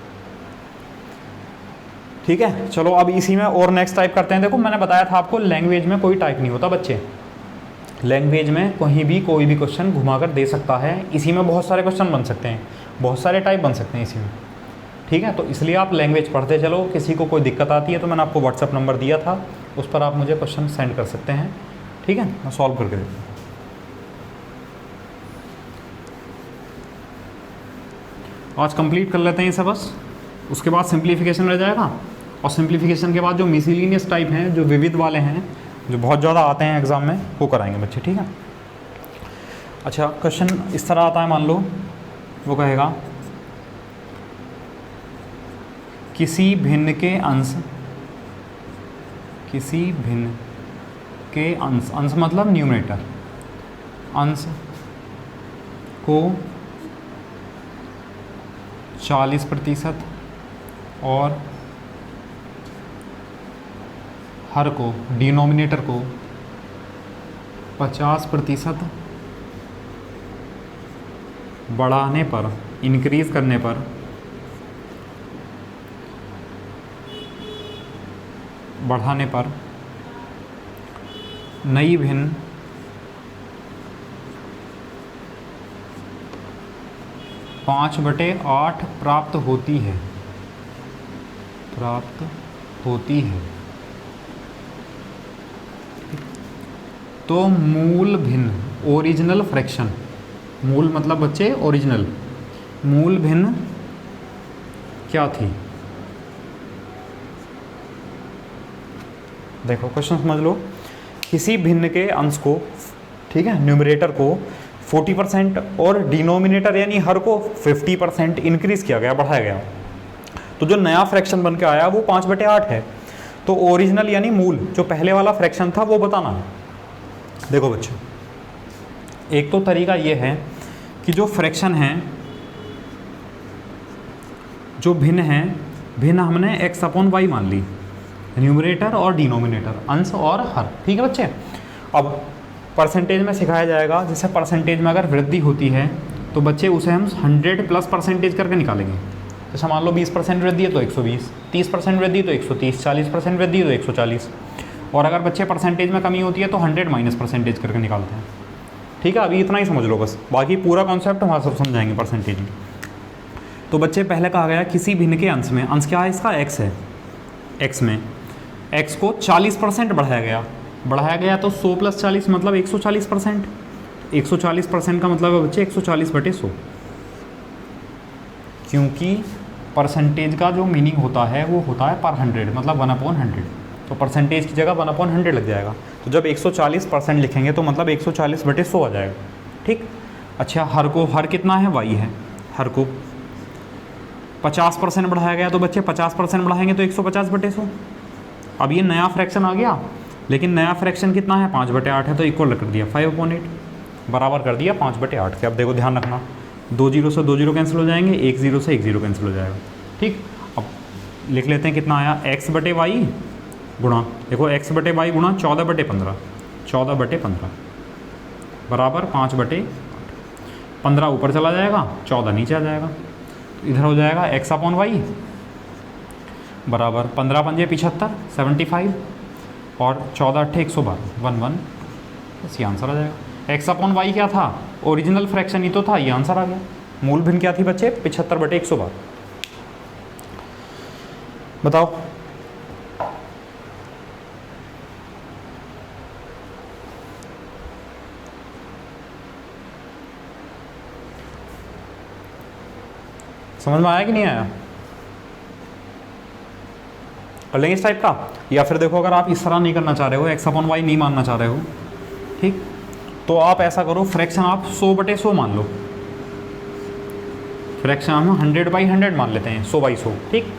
ठीक है। चलो अब इसी में और नेक्स्ट टाइप करते हैं। देखो मैंने बताया था आपको लैंग्वेज में कोई टाइप नहीं होता बच्चे, लैंग्वेज में कहीं भी कोई भी क्वेश्चन घुमा कर दे सकता है। इसी में बहुत सारे क्वेश्चन बन सकते हैं, बहुत सारे टाइप बन सकते हैं इसी में, ठीक है। तो इसलिए आप लैंग्वेज पढ़ते चलो, किसी को कोई दिक्कत आती है तो मैंने आपको व्हाट्सअप नंबर दिया था, उस पर आप मुझे क्वेश्चन सेंड कर सकते हैं, ठीक है, मैं सॉल्व करके देता हूँ। आज कंप्लीट कर लेते हैं इसे बस, उसके बाद सिंप्लीफिकेशन रह जाएगा, और सिंप्लीफिकेशन के बाद जो मिसलिनियस टाइप हैं, जो विविध वाले हैं, जो बहुत ज़्यादा आते हैं एग्ज़ाम में, वो कराएंगे बच्चे, ठीक है। अच्छा क्वेश्चन इस तरह आता है, मान लो वो कहेगा किसी भिन्न के अंश, किसी भिन्न के अंश, अंश मतलब न्यूमरेटर, अंश को 40% और हर को, डिनोमिनेटर को 50% बढ़ाने पर, इंक्रीज करने पर नई भिन्न पाँच बटे 8 प्राप्त होती है, तो मूल भिन्न, ओरिजिनल फ्रैक्शन, मूल मतलब बच्चे ओरिजिनल, मूल भिन्न क्या थी। देखो क्वेश्चन समझ लो, किसी भिन्न के अंश को, ठीक है, न्यूमरेटर को 40% और डिनोमिनेटर यानी हर को 50% इंक्रीज किया गया, बढ़ाया गया, तो जो नया फ्रैक्शन बन के आया वो 5/8 है। तो ओरिजिनल यानी मूल, जो पहले वाला फ्रैक्शन था वो बताना है। देखो बच्चों, एक तो तरीका ये है कि जो फ्रैक्शन हैं, जो भिन्न हैं, भिन्न हमने x/y मान ली, न्यूमरेटर और डिनोमिनेटर, अंश और हर, ठीक है बच्चे। अब परसेंटेज में सिखाया जाएगा, जैसे परसेंटेज में अगर वृद्धि होती है तो बच्चे उसे हम 100 प्लस परसेंटेज करके निकालेंगे। जैसे मान लो 20% वृद्धि है तो 120, 30% वृद्धि तो 130, 40% वृद्धि तो 140, और अगर बच्चे परसेंटेज में कमी होती है तो 100 माइनस परसेंटेज करके निकालते हैं। ठीक है, अभी इतना ही समझ लो बस, बाकी पूरा कॉन्सेप्ट वहाँ सब समझाएंगे परसेंटेज में। तो बच्चे पहले कहा गया किसी भिन्न के अंश में, अंश क्या है इसका, x है, x में x को 40% बढ़ाया गया तो 100 प्लस 40 मतलब 140%। 140% का मतलब है बच्चे 140/100, क्योंकि परसेंटेज का जो मीनिंग होता है वो होता है पर 100, मतलब 1/100, तो परसेंटेज की जगह 1/100 लग जाएगा। तो जब 140% लिखेंगे तो मतलब 140/100 आ जाएगा। ठीक, अच्छा हर कितना है, y है, हर को 50% बढ़ाया गया तो बच्चे 50% बढ़ाएंगे तो 150/100। अब ये नया फ्रैक्शन आ गया, लेकिन नया फ्रैक्शन कितना है, 5/8 है, तो इक्वल कर दिया 5/8, बराबर कर दिया 5/8 के। अब देखो ध्यान रखना, 2 0 से 2 0 कैंसिल हो जाएंगे, 1 0 से 1 0 कैंसिल हो जाएगा। ठीक, अब लिख लेते हैं कितना आया, x/y गुणा, देखो x/y गुणा 14/15, 14/15 बराबर 5/8, 15 ऊपर चला जाएगा, 14 नीचे आ जाएगा, तो इधर हो जाएगा x/y बराबर 15 पंजे 75, 75 और 14 अट्ठे 112, 11, बस ये आंसर आ जाएगा। x/y क्या था, ओरिजिनल फ्रैक्शन ही तो था, ये आंसर आ गया। मूल भिन्न क्या थी बच्चे, 75/112। बताओ, समझ में आया कि नहीं आया, कर लेंगे इस टाइप का। या फिर देखो अगर आप इस तरह नहीं करना चाह रहे हो, x/y नहीं मानना चाह रहे हो, ठीक, तो आप ऐसा करो, फ्रैक्शन आप 100/100 मान लो, फ्रैक्शन हम 100/100 मान लेते हैं, 100/100। ठीक,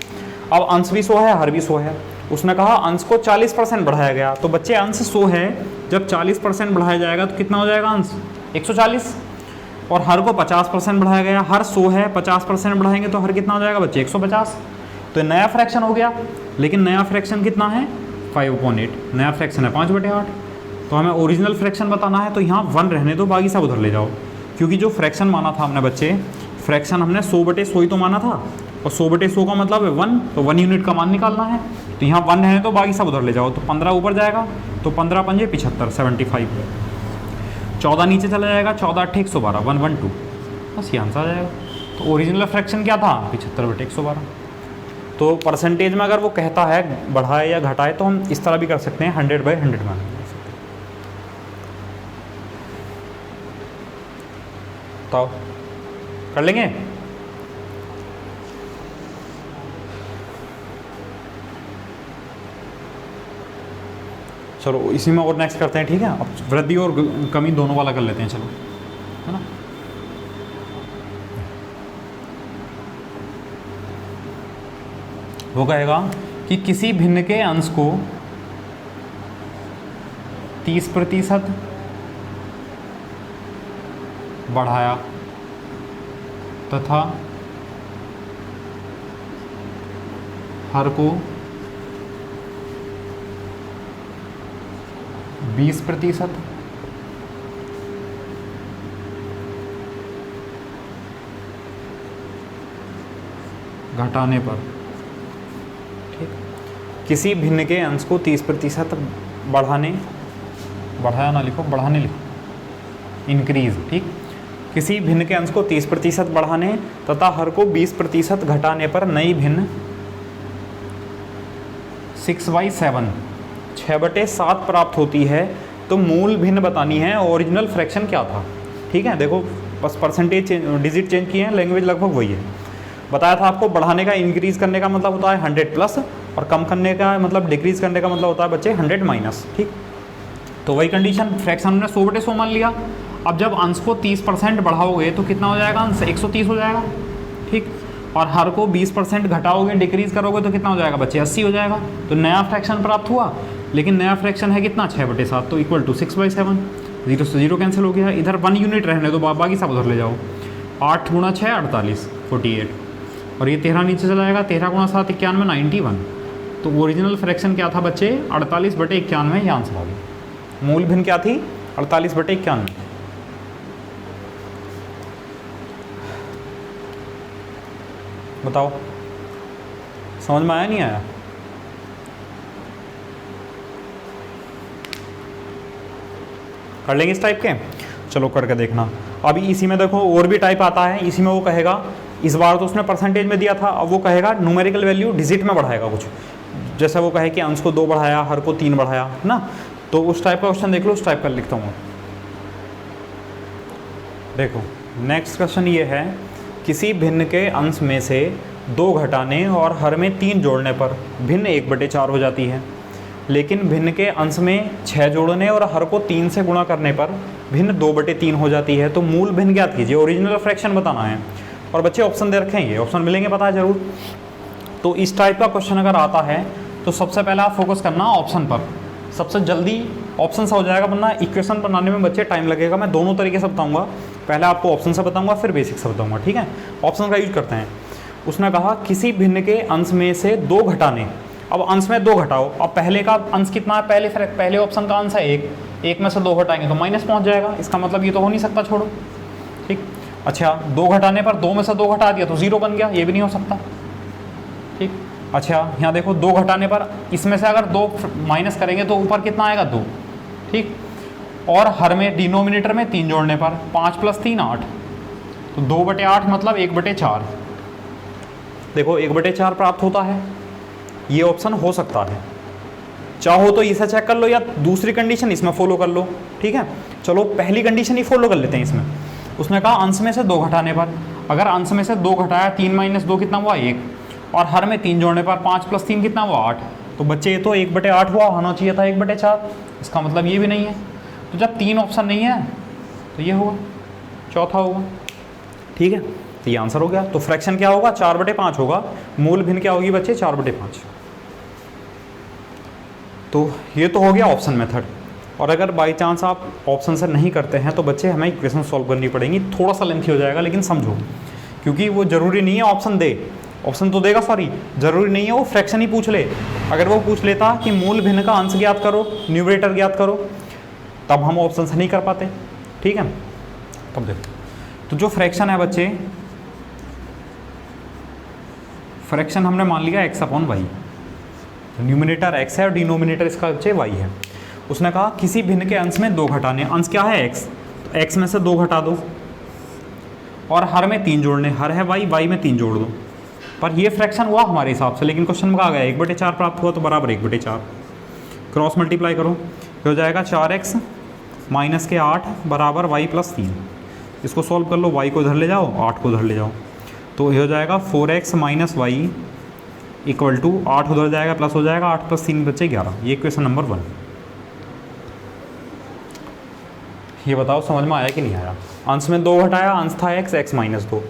अब अंश भी 100 है, हर भी 100 है। उसने कहा अंश को 40% बढ़ाया गया, तो बच्चे अंश 100 है, जब 40% बढ़ाया जाएगा तो कितना हो जाएगा अंश, 140, और हर को 50% बढ़ाया गया, हर 100 है, 50% बढ़ाएंगे तो हर कितना हो जाएगा बच्चे, 150। तो नया फ्रैक्शन हो गया, लेकिन नया फ्रैक्शन कितना है, 5/8, नया फ्रैक्शन है 5/8। तो हमें ओरिजिनल फ्रैक्शन बताना है, तो यहाँ 1 रहने दो, बाकी सब उधर ले जाओ, क्योंकि जो फ्रैक्शन माना था हमने बच्चे, फ्रैक्शन हमने 100/100 ही तो माना था, और 100/100 का मतलब है 1, तो 1 यूनिट का मान निकालना है, तो यहाँ 1 रहने दो, बाकी सब उधर ले जाओ। तो 15 ऊपर जाएगा, तो 15 पंजे 75, 75, 14 नीचे चला जाएगा, 14 अट्ठे 112, 112, बस ये आंसर आ जाएगा। तो ओरिजिनल फ्रैक्शन क्या था, 75/112। तो परसेंटेज में अगर वो कहता है बढ़ाए या घटाए, तो हम इस तरह भी कर सकते हैं, 100/100 में। तो कर लेंगे, चलो इसी में और नेक्स्ट करते हैं। ठीक है, अब वृद्धि और कमी दोनों वाला कर लेते हैं, चलो, है ना। वो कहेगा कि किसी भिन्न के अंश को 30% बढ़ाया तथा हर को 20% घटाने पर, ठीक, किसी भिन्न के अंश को 30% बढ़ाया ना लिखो, बढ़ाने लिखो, इंक्रीज। ठीक, किसी भिन्न के अंश को 30% बढ़ाने तथा हर को 20% घटाने पर नई भिन्न 6/7, 6/7 प्राप्त होती है। तो मूल भिन्न बतानी है, ओरिजिनल फ्रैक्शन क्या था। ठीक है, देखो बस परसेंटेज डिजिट चेंज किए हैं, लैंग्वेज लगभग वही है। बताया था आपको, बढ़ाने का इंक्रीज करने का मतलब होता है 100 प्लस, और कम करने का मतलब डिक्रीज करने का मतलब होता है बच्चे 100 माइनस। ठीक, तो वही कंडीशन, फ्रैक्शन हमने 100/100 मान लिया। अब जब अंश को 30% बढ़ाओगे तो कितना हो जाएगा अंश, 130 हो जाएगा। ठीक, और हर को 20% घटाओगे, डिक्रीज करोगे तो कितना हो जाएगा बच्चे, 80 हो जाएगा। तो नया फ्रैक्शन प्राप्त हुआ, लेकिन नया फ्रैक्शन है कितना, 6/7, तो इक्वल टू 6/7, 0 से 0 कैंसिल हो गया। इधर 1 यूनिट रहने दो, बाकी सब उधर ले जाओ। 8 गुणा 6 48, 48, और ये 13 नीचे चला जाएगा, 13 गुणा 7 91, 91। तो ओरिजिनल फ्रैक्शन क्या था बच्चे, 48/91, ये आंसर आ गया। मूल भिन्न क्या थी, 48/91। बताओ समझ में आया नहीं आया? कर लेंगे इस टाइप के, चलो करके देखना। अभी इसी में देखो और भी टाइप आता है, इसी में वो कहेगा, इस बार तो उसने परसेंटेज में दिया था, अब वो कहेगा न्यूमेरिकल वैल्यू डिजिट में बढ़ाएगा कुछ, जैसे वो कहे कि अंश को 2 बढ़ाया, हर को 3 बढ़ाया ना, तो उस टाइप का क्वेश्चन देख लो, उस टाइप का लिखता हूँ। देखो नेक्स्ट क्वेश्चन ये है, किसी भिन्न के अंश में से 2 घटाने और हर में 3 जोड़ने पर भिन्न 1/4 हो जाती है, लेकिन भिन्न के अंश में 6 जोड़ने और हर को 3 से गुणा करने पर भिन्न 2/3 हो जाती है। तो मूल भिन्न ज्ञात कीजिए, ओरिजिनल फ्रैक्शन बताना है। और बच्चे ऑप्शन दे रखे हैं, ये ऑप्शन मिलेंगे पता है जरूर। तो इस टाइप का क्वेश्चन अगर आता है तो सबसे पहले आप फोकस करना ऑप्शन पर, सबसे जल्दी ऑप्शन से हो जाएगा, वरना इक्वेशन बनाने में बच्चे टाइम लगेगा। मैं दोनों तरीके से बताऊंगा, पहले आपको ऑप्शन से बताऊंगा फिर बेसिक से बताऊंगा, ठीक है। ऑप्शन का यूज करते हैं। उसने कहा किसी भिन्न के अंश में से 2 घटाने, अब अंश में 2 घटाओ, अब पहले का अंश कितना है, पहले ऑप्शन का अंश है 1 में से 2 घटाएंगे तो माइनस पहुंच जाएगा, इसका मतलब ये तो हो नहीं सकता, छोड़ो, ठीक। अच्छा 2 घटाने पर 2 में से 2 घटा दिया तो 0 बन गया, ये भी नहीं हो सकता, ठीक। अच्छा यहाँ देखो 2 घटाने पर इसमें से अगर 2 माइनस करेंगे तो ऊपर कितना आएगा 2, ठीक। और हर में डिनोमिनेटर में 3 जोड़ने पर 5 + 3 8, तो 2/8 मतलब 1/4। देखो 1/4 प्राप्त होता है, ये ऑप्शन हो सकता है। चाहो तो इसे चेक कर लो या दूसरी कंडीशन इसमें फॉलो कर लो, ठीक है। चलो पहली कंडीशन ही फॉलो कर लेते हैं इसमें। उसने कहा अंश में से 2 घटाने पर, अगर अंश में से 2 घटाया 3 - 2 कितना हुआ 1, और हर में 3 जोड़ने पर 5 + 3 कितना हुआ 8, तो बच्चे ये तो 1/8 हुआ, होना चाहिए था 1/4, इसका मतलब ये भी नहीं है। तो जब 3 ऑप्शन नहीं है तो ये होगा, चौथा होगा, ठीक है। तो ये आंसर हो गया। तो फ्रैक्शन क्या होगा 4/5 होगा, मूल भिन्न क्या होगी बच्चे 4/5। तो ये तो हो गया ऑप्शन मेथड। और अगर बाई चांस आप ऑप्शन से नहीं करते हैं तो बच्चे हमें इक्वेशन सॉल्व करनी पड़ेंगी, थोड़ा सा लेंथी हो जाएगा लेकिन समझो, क्योंकि वो ज़रूरी नहीं है ऑप्शन दे, ऑप्शन तो देगा सॉरी, ज़रूरी नहीं है वो फ्रैक्शन ही पूछ ले। अगर वो पूछ लेता कि मूल भिन्न का अंश ज्ञात करो, न्यूमरेटर ज्ञात करो, तब हम ऑप्शन से नहीं कर पाते, ठीक है। तब देखो तो जो फ्रैक्शन है बच्चे, फ्रैक्शन हमने मान लिया x/y, न्यूमरेटर x है और डिनोमिनेटर इसका बच्चे y है। उसने कहा किसी भिन्न के अंश में 2 घटाने, अंश क्या है x, तो x में से 2 घटा दो, और हर में 3 जोड़ने, हर है y में 3 जोड़ दो। पर ये फ्रैक्शन हुआ हमारे हिसाब से, लेकिन क्वेश्चन में कहा गया 1/4 प्राप्त हुआ, तो बराबर 1/4 क्रॉस मल्टीप्लाई करो, हो जाएगा 4x - 8 बराबर y + 3। इसको सॉल्व कर लो, y को इधर ले जाओ, 8 को इधर ले जाओ, तो ये हो जाएगा 4x - y = 8 उधर जाएगा प्लस हो जाएगा 8 + 3 बच्चे 11। ये इक्वेशन नंबर 1। ये बताओ समझ में आया कि नहीं आया? अंश में 2 घटाया, अंश था x - 2,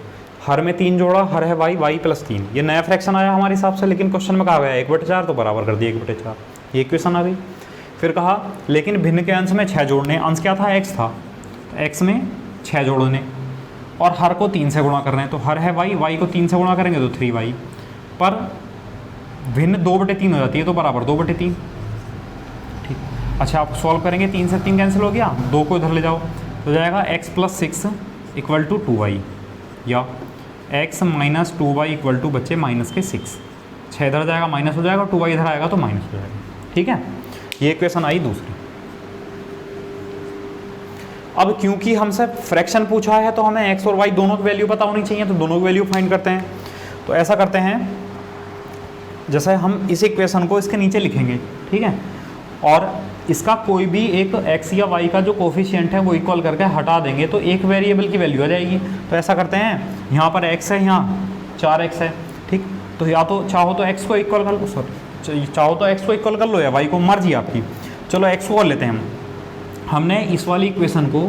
हर में 3 जोड़ा, हर है y + 3। ये नया फ्रैक्शन आया हमारे हिसाब से, लेकिन क्वेश्चन में कहा गया 1/4, तो बराबर कर दिया 1/4। ये इक्वेशन आ गई। फिर कहा लेकिन भिन्न के अंश में 6 जोड़ने, अंश क्या था x था, तो x में 6 जोड़ने और हर को 3 से गुणा कर रहे हैं, तो हर है y को 3 से गुणा करेंगे तो 3y, पर भिन्न 2/3 हो जाती है, तो बराबर 2/3, ठीक। अच्छा आप सॉल्व करेंगे, 3 से 3 कैंसिल हो गया, 2 को इधर ले जाओ, तो जाएगा x + 6 = 2y, या x - 2y = बच्चे -6। 6 इधर जाएगा माइनस हो जाएगा, 2y इधर आएगा तो माइनस हो जाएगा, ठीक है। ये इक्वेशन आई दूसरी। अब क्योंकि हमसे फ्रैक्शन पूछा है तो हमें x और y दोनों की वैल्यू पता होनी चाहिए, तो दोनों की वैल्यू फाइंड करते हैं। तो ऐसा करते हैं, जैसे हम इस इक्वेशन को इसके नीचे लिखेंगे, ठीक है, और इसका कोई भी एक x या y का जो कोफिशिएंट है वो इक्वल करके हटा देंगे तो एक वेरिएबल की वैल्यू आ जाएगी। तो ऐसा करते हैं, यहाँ पर x है, यहाँ 4x है, ठीक। तो या तो चाहो तो x को इक्वल कर लो, सॉरी चाहो तो x को इक्वल कर लो या y को, मर्जी आपकी। चलो x को कर लेते हैं हमने इस वाली इक्वेशन को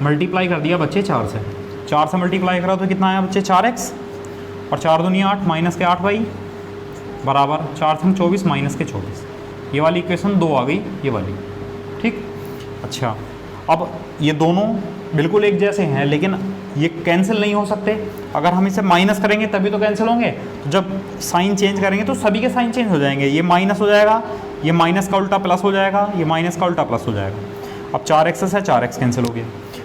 मल्टीप्लाई कर दिया बच्चे 4 से, 4 से मल्टीप्लाई करा तो कितना आया बच्चे 4x, और 4 दूनी 8 -8y बराबर 4 से 24 -24। ये वाली इक्वेशन 2 आ गई, ये वाली, ठीक। अच्छा अब ये दोनों बिल्कुल एक जैसे हैं, लेकिन ये कैंसिल नहीं हो सकते। अगर हम इसे माइनस करेंगे तभी तो कैंसिल होंगे, तो जब साइन चेंज करेंगे तो सभी के साइन चेंज हो जाएंगे। ये माइनस हो जाएगा, ये माइनस का उल्टा प्लस हो जाएगा, ये माइनस का उल्टा प्लस हो जाएगा। अब 4x से 4x कैंसिल हो गया,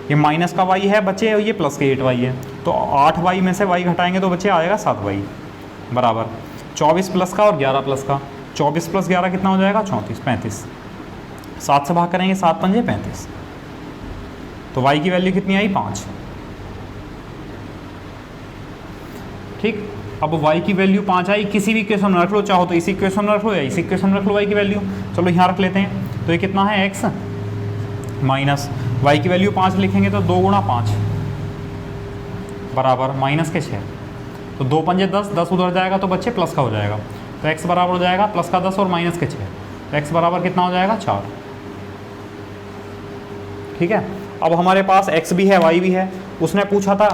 ये माइनस का y है बच्चे और ये प्लस के 8y है, तो 8y में से y घटाएंगे तो बच्चे आएगा 7y बराबर 24 प्लस का और 11 प्लस का। 24 प्लस 11 कितना हो जाएगा 34, 35। 7 से भाग करेंगे, 7 पंजे 35, तो y की वैल्यू कितनी आई 5। ठीक, अब y की वैल्यू 5 आई, किसी भी इक्वेशन में रख लो, चाहो तो इसी इक्वेशन में रख लो या इसी इक्वेशन में रख लो y की वैल्यू। चलो यहाँ रख लेते हैं, तो ये कितना है x माइनस y की वैल्यू 5 लिखेंगे तो 2 गुणा 5 बराबर माइनस के 6, तो 2 पंजे 10, 10 उधर जाएगा तो बच्चे प्लस का हो जाएगा, तो x बराबर हो जाएगा प्लस का 10 और माइनस के 6, तो x बराबर कितना हो जाएगा 4। ठीक है, अब हमारे पास x भी है y भी है। उसने पूछा था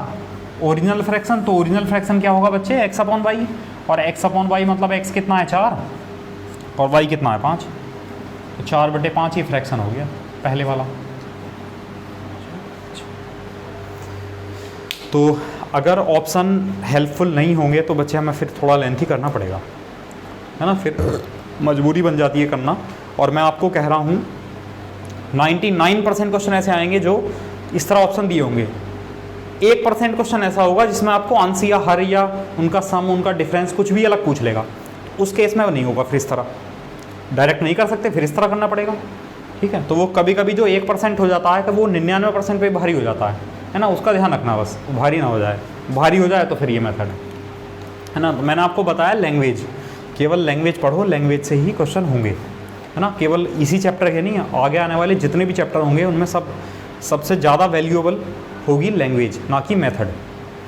ओरिजिनल फ्रैक्शन, तो ओरिजिनल फ्रैक्शन क्या होगा बच्चे x अपॉन वाई, और x अपॉन वाई मतलब x कितना है 4 और y कितना है 5, तो 4/5 ही फ्रैक्शन हो गया पहले वाला। तो अगर ऑप्शन हेल्पफुल नहीं होंगे तो बच्चे हमें फिर थोड़ा लेंथी करना पड़ेगा, है ना, फिर मजबूरी बन जाती है करना। और मैं आपको कह रहा हूँ 99% क्वेश्चन ऐसे आएंगे जो इस तरह ऑप्शन दिए होंगे। 1% क्वेश्चन ऐसा होगा जिसमें आपको अंश या हर या उनका सम, उनका डिफरेंस कुछ भी अलग पूछ लेगा, उस केस में नहीं होगा, फिर इस तरह डायरेक्ट नहीं कर सकते, फिर इस तरह करना पड़ेगा। ठीक है, तो वो कभी कभी जो 1% हो जाता है तो वो 99% पे भारी हो जाता है ना, उसका ध्यान रखना बस, वो भारी ना हो जाए। भारी हो जाए तो फिर ये मेथड है ना। तो मैंने आपको बताया लैंग्वेज, केवल लैंग्वेज पढ़ो, लैंग्वेज से ही क्वेश्चन होंगे, है ना। केवल इसी चैप्टर के नहीं, आगे आने वाले जितने भी चैप्टर होंगे उनमें सबसे ज़्यादा वैल्यूएबल होगी लैंग्वेज, ना कि मेथड।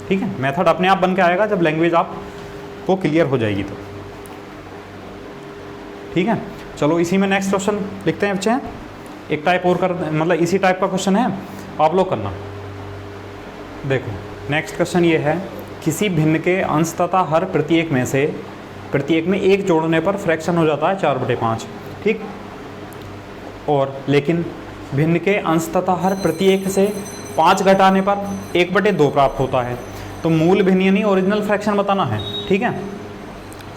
ठीक है, मेथड अपने आप बन के आएगा जब लैंग्वेज आपको क्लियर हो जाएगी तो। ठीक है, चलो इसी में नेक्स्ट क्वेश्चन लिखते हैं बच्चे। एक टाइप और कर, मतलब इसी टाइप का क्वेश्चन है, आप लोग करना। देखो नेक्स्ट क्वेश्चन ये है, किसी भिन्न के अंश तथा हर प्रत्येक में एक जोड़ने पर फ्रैक्शन हो जाता है 4/5। ठीक, और लेकिन भिन्न के अंश तथा हर प्रत्येक से 5 घटाने पर 1/2 प्राप्त होता है। तो मूल भिन्न यानी ओरिजिनल फ्रैक्शन बताना है। ठीक है,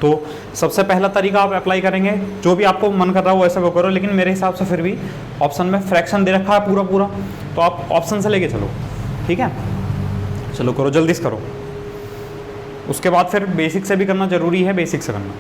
तो सबसे पहला तरीका आप अप्लाई करेंगे, जो भी आपको मन कर रहा हो वैसे वो करो, लेकिन मेरे हिसाब से फिर भी ऑप्शन में फ्रैक्शन दे रखा है पूरा, तो आप ऑप्शन से लेके चलो। ठीक है, चलो करो, जल्दी से करो। उसके बाद फिर बेसिक से भी करना जरूरी है, बेसिक से करना।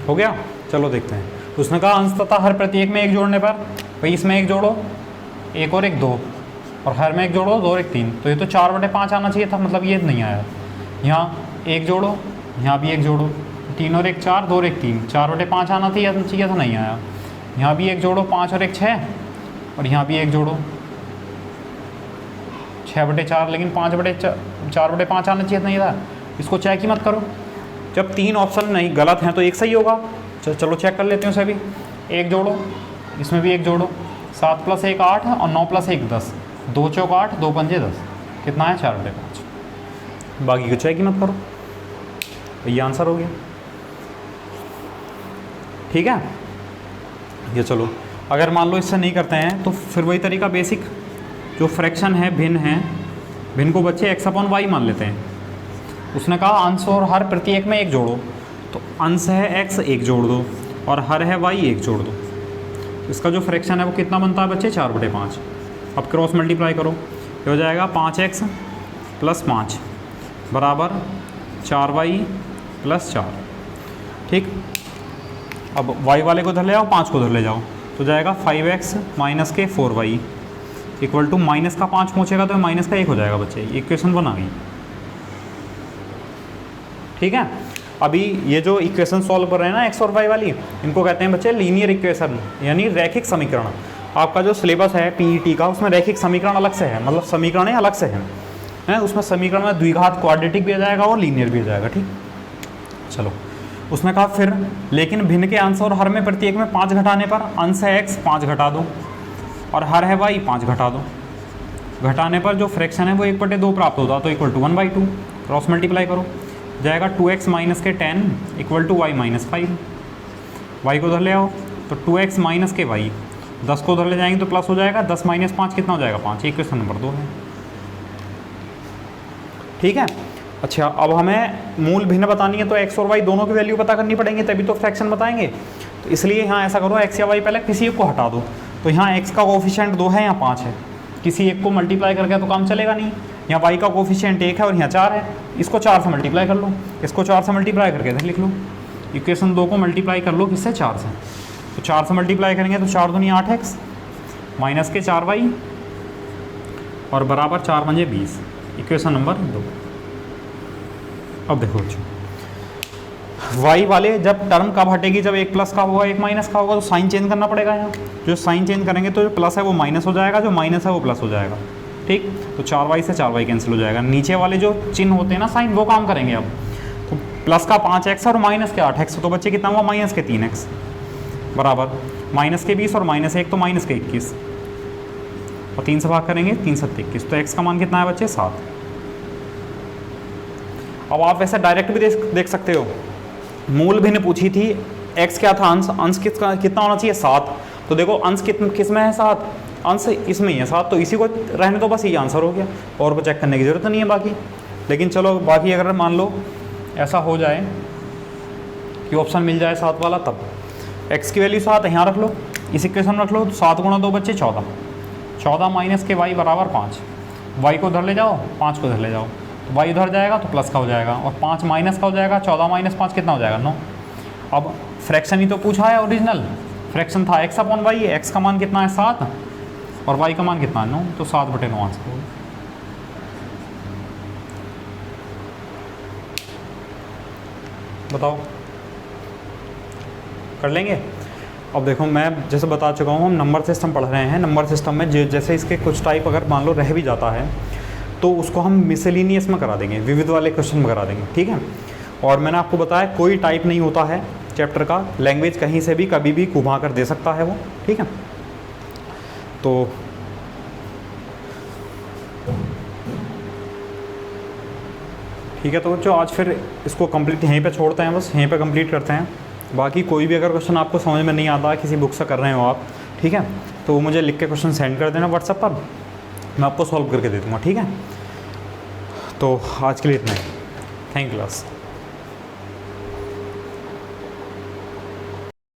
हो गया, चलो देखते हैं। उसने कहा अंश तथा हर प्रत्येक में एक जोड़ने पर, भाई इसमें एक जोड़ो, एक और एक 2, और हर में एक जोड़ो 2 और एक 3, तो ये तो 4/5 आना चाहिए था, मतलब ये नहीं आया। यहाँ एक जोड़ो, यहाँ भी एक जोड़ो, 3 और एक 4, 2 और एक 3, 4/5 आना चाहिए था, नहीं आया। यहाँ भी एक जोड़ो, 5 और एक 6, और यहाँ भी एक जोड़ो 6/4, लेकिन 4/5 आना चाहिए नहीं था। इसको चेक ही मत करो, जब 3 ऑप्शन नहीं गलत हैं तो एक सही होगा। चलो चेक कर लेते हैं उसे भी। एक जोड़ो, इसमें भी एक जोड़ो, 7 + 1 8 और 9 + 1 10, 2 चौक 8, 2 पंजे 10, कितना है 4/5। बाकी को चेक ही मत करो, ये आंसर हो गया। ठीक है, ये चलो, अगर मान लो इससे नहीं करते हैं तो फिर वही तरीका, बेसिक जो फ्रैक्शन है, भिन्न को बच्चे x/y मान लेते हैं। उसने कहा अंश और हर प्रत्येक में एक जोड़ो, तो अंश है x, एक जोड़ दो, और हर है y, एक जोड़ दो। इसका जो फ्रैक्शन है वो कितना बनता है बच्चे 4/5। अब क्रॉस मल्टीप्लाई करो, ये हो जाएगा 5x + 5 बराबर 4y + 4। ठीक, अब y वाले को धर ले जाओ, 5 को धर ले जाओ, तो जाएगा 5x - 4y equal to minus का 5 पहुँचेगा तो माइनस का 1 हो जाएगा बच्चे। इक्वेशन बना गई। ठीक है, अभी ये जो इक्वेशन सॉल्व कर रहे हैं ना x और y वाली, इनको कहते हैं बच्चे लीनियर इक्वेशन, यानी रैखिक समीकरण। आपका जो सिलेबस है पीईटी का, उसमें रैखिक समीकरण अलग से है, मतलब समीकरण अलग से हैं, उसमें समीकरण में द्विघात क्वाड्रेटिक भी आ जाएगा और लीनियर भी आ जाएगा। ठीक, चलो उसने कहा फिर लेकिन भिन्न के अंश और हर में प्रत्येक में 5 घटाने पर अंश है x 5 घटा दो और हर है y 5 घटा दो। घटाने पर जो फ्रैक्शन है वो 1/2 प्राप्त होता तो इक्वल टू 1/2। क्रॉस मल्टीप्लाई करो, जाएगा 2x माइनस के 10 equal to y minus 5। y को उधर ले आओ तो 2x माइनस के y, 10 को उधर ले जाएंगे तो प्लस हो जाएगा, 10 माइनस 5 कितना हो जाएगा 5। ये क्वेश्चन नंबर 2 है। ठीक है। अच्छा अब हमें मूल भिन्न बतानी है तो x और y दोनों की वैल्यू पता करनी पड़ेंगे तभी तो फ्रैक्शन बताएंगे। तो इसलिए यहाँ ऐसा करो x या y पहले किसी एक को हटा दो। तो यहाँ x का कोफिशिएंट 2 है, यहाँ 5 है, किसी एक को मल्टीप्लाई करके तो काम चलेगा नहीं। यहाँ y का कोफिशिएंट 1 है और यहाँ 4 है, इसको 4 से मल्टीप्लाई कर लो, इसको 4 से मल्टीप्लाई करके इधर लिख लो। इक्वेशन 2 को मल्टीप्लाई कर लो किससे 4 से, तो 4 से मल्टीप्लाई करेंगे तो 4 दूनी 8x माइनस के 4y और बराबर 4 पंजे 20। Equation number 2। अब देखो y वाले जब टर्म कब हटेगी, जब एक प्लस का होगा एक माइनस का होगा, तो साइन चेंज करना पड़ेगा। यहाँ जो साइन चेंज करेंगे तो जो प्लस है वो माइनस हो जाएगा, जो माइनस है वो प्लस हो जाएगा। ठीक, तो 4y से 4y कैंसिल हो जाएगा। नीचे वाले जो चिन्ह होते हैं ना साइन, वो काम करेंगे। अब तो प्लस का 5x और माइनस के 8x, तो बच्चे कितना हुआ माइनस के 3x बराबर माइनस के 20 और माइनस 1 तो माइनस के 21 और 3 से भाग करेंगे 3 7 21, तो x का मान कितना है बच्चे 7। अब आप वैसे डायरेक्ट भी देख सकते हो। मूल भिन्न पूछी थी, x क्या था अंश कितना होना चाहिए 7। तो देखो अंश किस में है 7, अंश इसमें ही है 7, तो इसी को रहने दो, बस ये आंसर हो गया और को चेक करने की ज़रूरत नहीं है बाकी। लेकिन चलो बाकी अगर मान लो ऐसा हो जाए कि ऑप्शन मिल जाए 7 वाला, तब x की वैल्यू 7 है, यहाँ रख लो, इस इक्वेशन में रख लो। तो 7 गुणा 2 बच्चे 14, 14 माइनस के y बराबर 5। y को उधर ले जाओ, 5 को उधर ले जाओ, तो y उधर जाएगा तो प्लस का हो जाएगा और 5 माइनस का हो जाएगा। 14 माइनस 5 कितना हो जाएगा 9। अब फ्रैक्शन ही तो पूछा है, ओरिजिनल फ्रैक्शन था x अपॉन y, x का मान कितना है 7 और y का मान कितना है 9, तो 7/9 आंसर होगा। बताओ कर लेंगे। अब देखो मैं जैसे बता चुका हूँ, हम नंबर सिस्टम पढ़ रहे हैं। नंबर सिस्टम में जैसे इसके कुछ टाइप अगर मान लो रह भी जाता है तो उसको हम मिसलेनियस में करा देंगे, विविध वाले क्वेश्चन में करा देंगे। ठीक है। और मैंने आपको बताया कोई टाइप नहीं होता है चैप्टर का, लैंग्वेज कहीं से भी कभी भी घुमा कर दे सकता है वो। ठीक है। तो ठीक है, तो बच्चों आज फिर इसको कंप्लीट यहीं पे छोड़ते हैं, बस यहीं पे कंप्लीट करते हैं। बाकी कोई भी अगर क्वेश्चन आपको समझ में नहीं आता, किसी बुक से कर रहे हो आप, ठीक है, तो मुझे लिख के क्वेश्चन सेंड कर देना व्हाट्सएप पर, मैं आपको सॉल्व करके दे दूँगा। ठीक है। तो आज के लिए इतना ही। Thank you class.